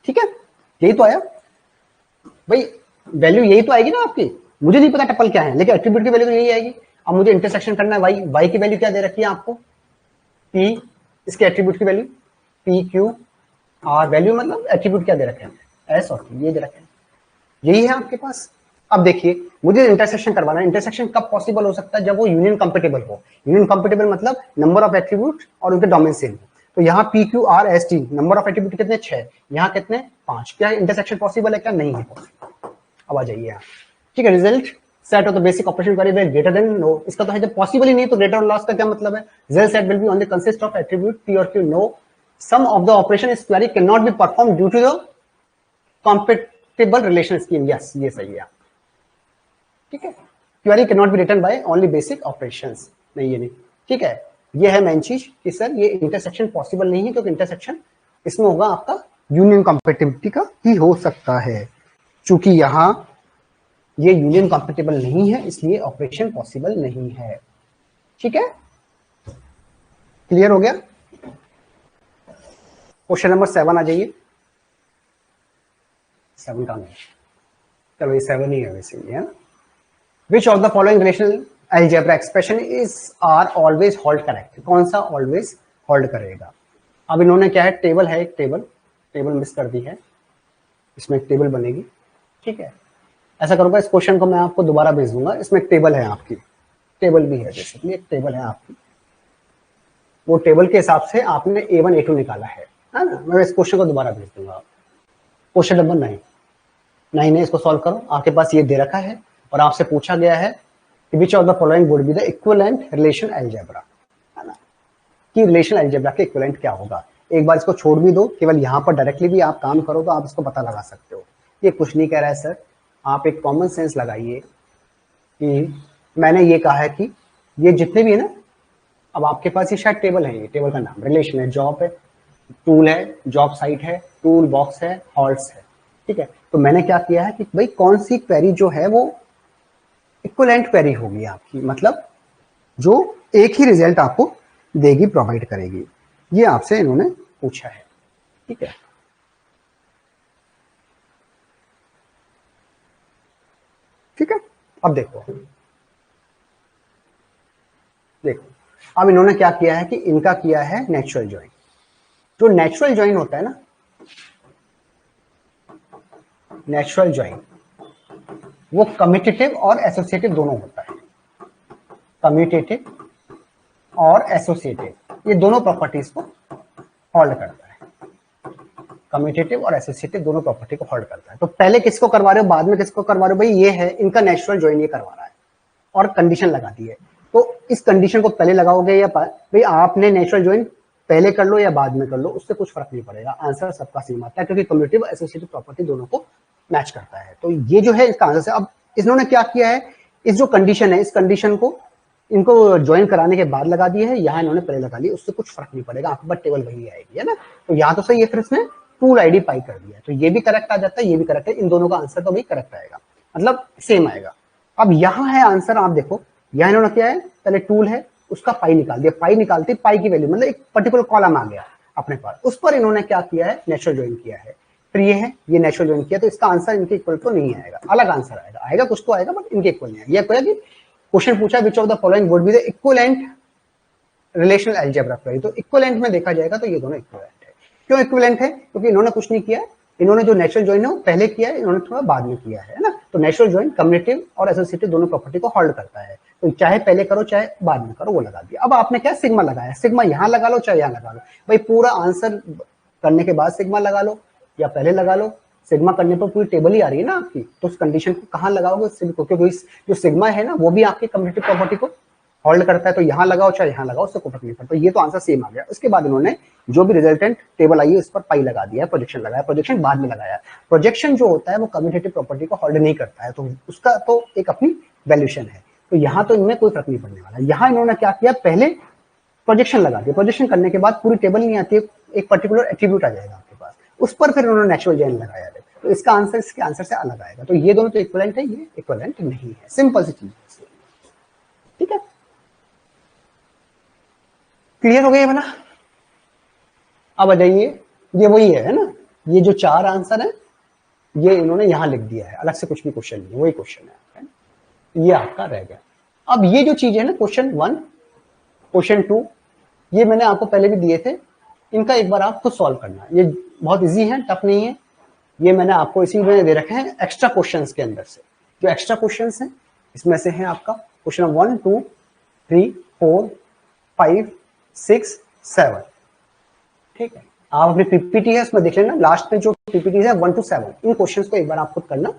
ठीक है, यही तो आया भाई, वैल्यू यही तो आएगी ना आपकी। मुझे नहीं पता टपल क्या है लेकिन एट्रीब्यूट की वैल्यू तो यही आएगी। अब मुझे इंटरसेक्शन करना है वाई, वाई की वैल्यू क्या दे रखी है आपको, पी, इसके एट्रीब्यूट की value P Q are, value मतलब एट्रीब्यूट क्या दे रखे हैं, एस और टी, ये दे रखे हैं। यही है आपके पास। अब देखिए मुझे इंटरसेक्शन करवाना है। इंटरसेक्शन कब पॉसिबल हो सकता है, जब वो यूनियन कंपेटेबल हो। यूनियन कंपेटेबल मतलब नंबर ऑफ एट्रीब्यूट और उनके डोमेन सेम हो। तो यहाँ P Q R S T, number of attribute कितने, 6, यहाँ कितने, 5। क्या इंटरसेक्शन पॉसिबल है, क्या नहीं है पॉसिबल। अब आ जाइए यहाँ। ठीक है, result set of the basic operation query where greater than no, इसका तो है जब पॉसिबल ही नहीं तो ग्रेटर और लॉस का क्या मतलब है। Result set will be on the consist of attribute P और Q, no some of the operation इस query can not be perform due to the compatible relation scheme। Yes ये सही है। ठीक है, query can not be written by only basic operations, नहीं ये नहीं। ठीक है, ये है मेन चीज कि सर ये इंटरसेक्शन पॉसिबल नहीं है क्योंकि इंटरसेक्शन इसमें होगा आपका यूनियन कंपेटिबिलिटी का ही हो सकता है। चूंकि यहां ये यूनियन कंपेटिबल नहीं है इसलिए ऑपरेशन पॉसिबल नहीं है। ठीक है, क्लियर हो गया। क्वेश्चन नंबर 7 आ जाइए। 7 का नहीं, चलो ये 7 ही है वैसे, है ना। Which of the following relational algebra expression is are always hold correct? कौन सा always hold करेगा। अब इन्होंने क्या है, टेबल है, एक टेबल मिस कर दी है, इसमें एक टेबल बनेगी। ठीक है, ऐसा करूंगा इस क्वेश्चन को मैं आपको दोबारा भेज दूंगा। इसमें एक टेबल है आपकी, टेबल भी है बेसिकली, एक टेबल है आपकी। वो टेबल के हिसाब से आपने A1 A2 निकाला है ना। मैं इस क्वेश्चन को दोबारा भेज दूंगा। क्वेश्चन नंबर 9 है, इसको सॉल्व करो। आपके पास ये दे रखा है और आपसे पूछा गया है विच of the following would be the equivalent relation algebra, है ना, कि रिलेशन अलजेब्रा के इक्विवेलेंट क्या होगा। एक बार इसको छोड़ भी दो, केवल यहाँ पर डायरेक्टली भी आप काम करो तो आप इसको पता लगा सकते हो। ये कुछ नहीं कह रहा है सर, आप एक कॉमन सेंस लगाइए कि मैंने ये कहा है कि ये जितने भी है ना, अब आपके पास ये शायद टेबल है, ये टेबल का नाम रिलेशन है, जॉब है, टूल है, जॉब साइट है, टूल बॉक्स है, हॉल्ट्स है। ठीक है, तो मैंने क्या किया है कि भाई कौन सी क्वेरी जो है वो इक्विवेलेंट क्वेरी होगी आपकी, मतलब जो एक ही रिजल्ट आपको देगी, प्रोवाइड करेगी। ये आपसे इन्होंने पूछा है। ठीक है, ठीक है। अब देखो अब इन्होंने क्या किया है कि इनका किया है नेचुरल ज्वाइन। जो नेचुरल ज्वाइन होता है ना, नेचुरल ज्वाइन वो कम्यूटेटिव और एसोसिएटिव दोनों होता है। कम्यूटेटिव और एसोसिएटिव ये दोनों प्रॉपर्टीज को होल्ड करता है। कम्यूटेटिव और एसोसिएटिव दोनों प्रॉपर्टी को होल्ड करता है। तो पहले किसको करवा रहे हो, बाद में किसको करवा रहे हो? भाई ये है इनका नेचुरल ज्वाइन, ये करवा रहा है और कंडीशन लगा दी है। तो इस कंडीशन को पहले लगाओगे या भाई आपने नेचुरल ज्वाइन पहले कर लो या बाद में कर लो, उससे कुछ फर्क नहीं पड़ेगा, आंसर सबका सेम आता है क्योंकि कम्यूटेटिव एसोसिएटिव प्रॉपर्टी दोनों को मैच करता है। तो ये जो है इसका आंसर से। अब इन्होंने क्या किया है, इस जो कंडीशन है इस कंडीशन को इनको ज्वाइन कराने के बाद लगा दी है, यहाँ इन्होंने पहले लगा दी, उससे कुछ फर्क नहीं पड़ेगा, आपके पास टेबल वही आएगी, है ना। तो यहाँ तो सही है, फिर इसने टूल आईडी पाई कर दिया, तो ये भी करेक्ट आ जाता है, ये भी करेक्ट है, इन दोनों का आंसर तो भी करेक्ट आएगा, मतलब सेम आएगा। अब यहाँ है आंसर, आप देखो यहाँ इन्होंने क्या है, पहले टूल है उसका पाई निकाल दिया, पाई निकालते पाई की वैल्यू मतलब एक पर्टिकुलर कॉलम आ गया अपने पास, उस पर इन्होंने क्या किया है, नेचुरल ज्वाइन किया है। फिर ये है, ये नेचुरल ज्वाइन किया, तो इसका आंसर इनके इक्वल तो नहीं आएगा, अलग आंसर आएगा, आएगा कुछ तो आएगा बट इनके इक्वल नहीं आएगा। ये कि क्वेश्चन पूछा विच of the following would be the equivalent relational algebra query, तो इक्विवेलेंट में देखा जाएगा तो ये दोनों इक्विवेलेंट है। क्यों इक्विवेलेंट है? क्योंकि इन्होंने कुछ नहीं किया, इन्होंने जो नेचुरल ज्वाइन है वो पहले किया है, इन्होंने थोड़ा बाद में किया है ना। तो नेचुरल ज्वाइन कम्यूटेटिव और एसोसिएटिव दोनों प्रॉपर्टी को होल्ड करता है, तो चाहे पहले करो चाहे बाद में करो, वो लगा दिया। अब आपने क्या सिग्मा लगाया, सिग्मा यहाँ लगा लो चाहे यहाँ लगा लो, भाई पूरा आंसर करने के बाद सिग्मा लगा लो या पहले लगा लो, सिग्मा करने पर पूरी टेबल ही आ रही है ना आपकी, तो उस कंडीशन को कहाँ लगाओगे, क्योंकि जो सिग्मा है ना वो भी आपकी कम्यूटेटिव प्रॉपर्टी को होल्ड करता है, तो यहाँ लगाओ चाहे यहाँ लगाओ, उससे कोई फर्क नहीं पड़ता। तो ये तो आंसर सेम आ गया। उसके बाद इन्होंने जो भी रिजल्टेंट टेबल आई है उस पर पाई लगा दिया, प्रोजेक्शन लगाया, प्रोजेक्शन बाद में लगाया। प्रोजेक्शन जो होता है वो कम्यूटेटिव प्रॉपर्टी को होल्ड नहीं करता है, तो उसका तो एक अपनी वैल्यूशन है, तो यहाँ तो इनमें कोई फर्क नहीं पड़ने वाला। यहाँ इन्होंने क्या किया, पहले प्रोजेक्शन लगा दिया, प्रोजेक्शन करने के बाद पूरी टेबल नहीं आती है, एक पर्टिकुलर एट्रीब्यूट आ जाएगा आपके पास, उस पर फिर उन्होंने नेचुरल ज्वाइन लगाया है, तो इसका आंसर इसके आंसर से अलग आएगा। तो ये दोनों तो इक्विवेलेंट है, ये इक्विवेलेंट नहीं है, सिंपल सी चीज है, ठीक है। क्लियर हो गया बना? अब आ जाइए, ये वही है ना, ये जो चार आंसर है ये इन्होंने यहां लिख दिया है, अलग से कुछ भी क्वेश्चन नहीं, वही क्वेश्चन है, ये आपका रह गया। अब ये जो चीज है ना, क्वेश्चन 1 क्वेश्चन 2 ये मैंने आपको पहले भी दिए थे, इनका एक बार आप खुद सॉल्व करना है, ये बहुत इजी है, टफ नहीं है, ये मैंने आपको इसी में दे रखे हैं एक्स्ट्रा क्वेश्चंस के अंदर से। जो एक्स्ट्रा क्वेश्चंस हैं इसमें से है आपका क्वेश्चन 1 2 3 4 5 6 7, ठीक है। आप अपनी पीपीटी है उसमें देख लेना, लास्ट में जो पीपीटी है 1 to 7, इन क्वेश्चंस को एक बार आप खुद करना,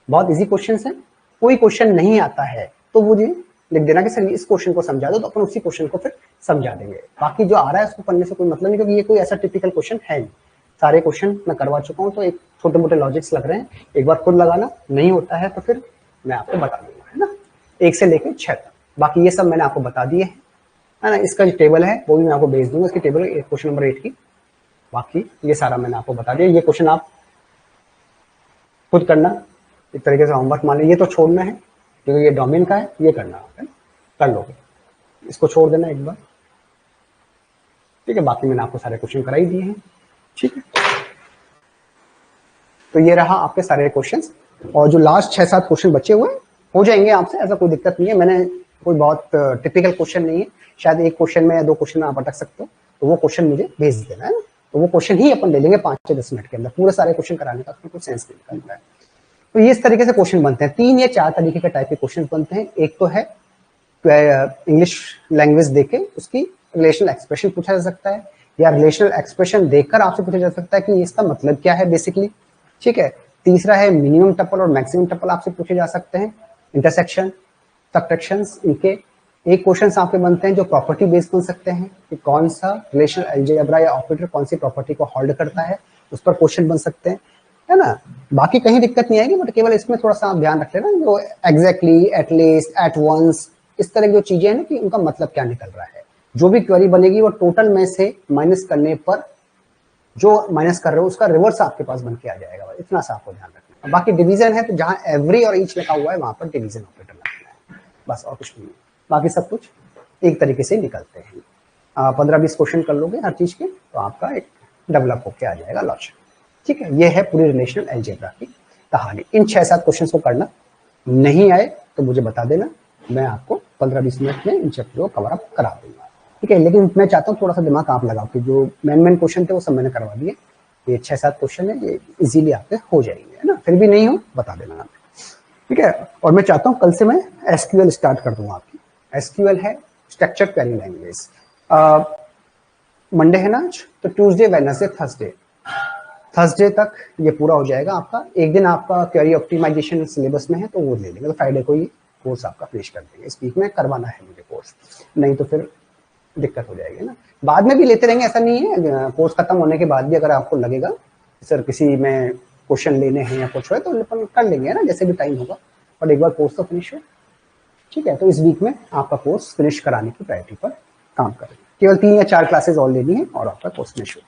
बहुत इजी क्वेश्चंस हैं। कोई क्वेश्चन नहीं आता है तो मुझे लिख देना कि सर इस क्वेश्चन को समझा दो, तो अपन उसी क्वेश्चन को फिर समझा देंगे। बाकी जो आ रहा है उसको पढ़ने से कोई मतलब नहीं, क्योंकि ये कोई ऐसा टिपिकल क्वेश्चन है नहीं, सारे क्वेश्चन मैं करवा चुका हूँ, तो एक छोटे मोटे लॉजिक्स लग रहे हैं, एक बार खुद लगाना, नहीं होता है तो फिर मैं आपको बता दूंगा, है ना, 1 से लेकर 6 तक। बाकी ये सब मैंने आपको बता दिए है ना, इसका जो टेबल है वो भी मैं आपको भेज दूंगा, इसकी टेबल क्वेश्चन नंबर 8 की, बाकी ये सारा मैंने आपको बता दिया। ये क्वेश्चन आप खुद करना, एक तरीके से होमवर्क मान लीजिए, ये तो छोड़ना है क्योंकि ये डोमेन का है, ये करना है, कर लोगे, इसको छोड़ देना एक बार, ठीक है। बाकी मैंने आपको सारे क्वेश्चन कराई दिए हैं, ठीक है। तो ये रहा आपके सारे क्वेश्चंस, और जो लास्ट 6-7 क्वेश्चन बचे हुए हो जाएंगे आपसे, ऐसा कोई दिक्कत नहीं है, मैंने कोई बहुत टिपिकल क्वेश्चन नहीं है, शायद एक क्वेश्चन में या 2 क्वेश्चन में आप अटक सकते हो, तो वो क्वेश्चन मुझे भेज देना, है ना, तो वो क्वेश्चन ही अपन ले लेंगे 5 से 10 मिनट के अंदर, पूरे सारे क्वेश्चन कराने का कोई सेंस नहीं निकलता है। तो ये इस तरीके से क्वेश्चन बनते हैं, 3 या 4 तरीके के टाइप के क्वेश्चन बनते हैं। एक तो है इंग्लिश लैंग्वेज देके उसकी रिलेशनल एक्सप्रेशन पूछा जा सकता है, या रिलेशनल एक्सप्रेशन देखकर आपसे पूछा जा सकता है कि इसका मतलब क्या है बेसिकली, ठीक है। तीसरा है मिनिमम टपल और मैक्सिमम टपल आपसे पूछे जा सकते हैं, इंटरसेक्शन, सबट्रैक्शंस, इनके एक क्वेश्चंस आपके बनते हैं जो प्रॉपर्टी बेस्ड बन सकते हैं कि कौन सा रिलेशनल अलजेब्रा या ऑपरेटर कौन सी प्रॉपर्टी को होल्ड करता है, उस पर क्वेश्चन बन सकते हैं, है ना। बाकी कहीं दिक्कत नहीं आएगी, बट केवल इसमें थोड़ा सा आप ध्यान रख लेना, जो एग्जैक्टली, एटलीस्ट, एट वंस, इस तरह की जो चीजें हैं ना कि उनका मतलब क्या निकल रहा है। जो भी क्वेरी बनेगी वो टोटल में से माइनस करने पर जो माइनस कर रहे हो उसका रिवर्स आपके पास बन के आ जाएगा, इतना सा आपको ध्यान रखना। बाकी डिवीजन है तो जहां एवरी और ईच लिखा हुआ है वहां पर डिवीजन ऑपरेटर लगना है, बस और कुछ नहीं। बाकी सब कुछ एक तरीके से निकलते हैं। 15-20 क्वेश्चन कर लोगे हर चीज के तो आपका एक डेवलप होके आ जाएगा लॉजिक, ठीक है। ये है पूरी रिलेशनल अलजेब्रा की कहानी। इन 6-7 क्वेश्चन को करना, नहीं आए तो मुझे बता देना, मैं आपको 15-20 मिनट में इन चैप्टर को कवर अप करा दूंगा, ठीक है। लेकिन मैं चाहता हूँ थोड़ा सा दिमाग आप लगाओ कि जो मेन क्वेश्चन थे वो सब मैंने करवा दिए, ये 6-7 क्वेश्चन है, ये इजीली आपके हो जाएंगे, है ना। फिर भी नहीं हो बता देना, ठीक है। और मैं चाहता हूँ कल से मैं एसक्यूएल स्टार्ट कर दूंगा आपकी। एसक्यूएल है स्ट्रक्चर्ड क्वेरी लैंग्वेज। मंडे है ना आज, तो ट्यूसडे वेडनेसडे थर्सडे तक ये पूरा हो जाएगा आपका। एक दिन आपका क्वेरी ऑप्टिमाइजेशन सिलेबस में है तो वो ले लेंगे, तो फ्राइडे को ये कोर्स आपका फिनिश कर देंगे। इस वीक में करवाना है मुझे कोर्स, नहीं तो फिर दिक्कत हो जाएगी ना। बाद में भी लेते रहेंगे, ऐसा नहीं है। कोर्स खत्म होने के बाद भी अगर आपको लगेगा सर किसी में क्वेश्चन लेने हैं या कुछ है तो अपन कर लेंगे ना, जैसे भी टाइम होगा। और एक बार कोर्स तो फिनिश हो, ठीक है। तो इस वीक में आपका कोर्स फिनिश कराने की प्रायोरिटी पर काम करेंगे। केवल 3 या 4 क्लासेस और लेनी है और आपका कोर्स फिनिश हो।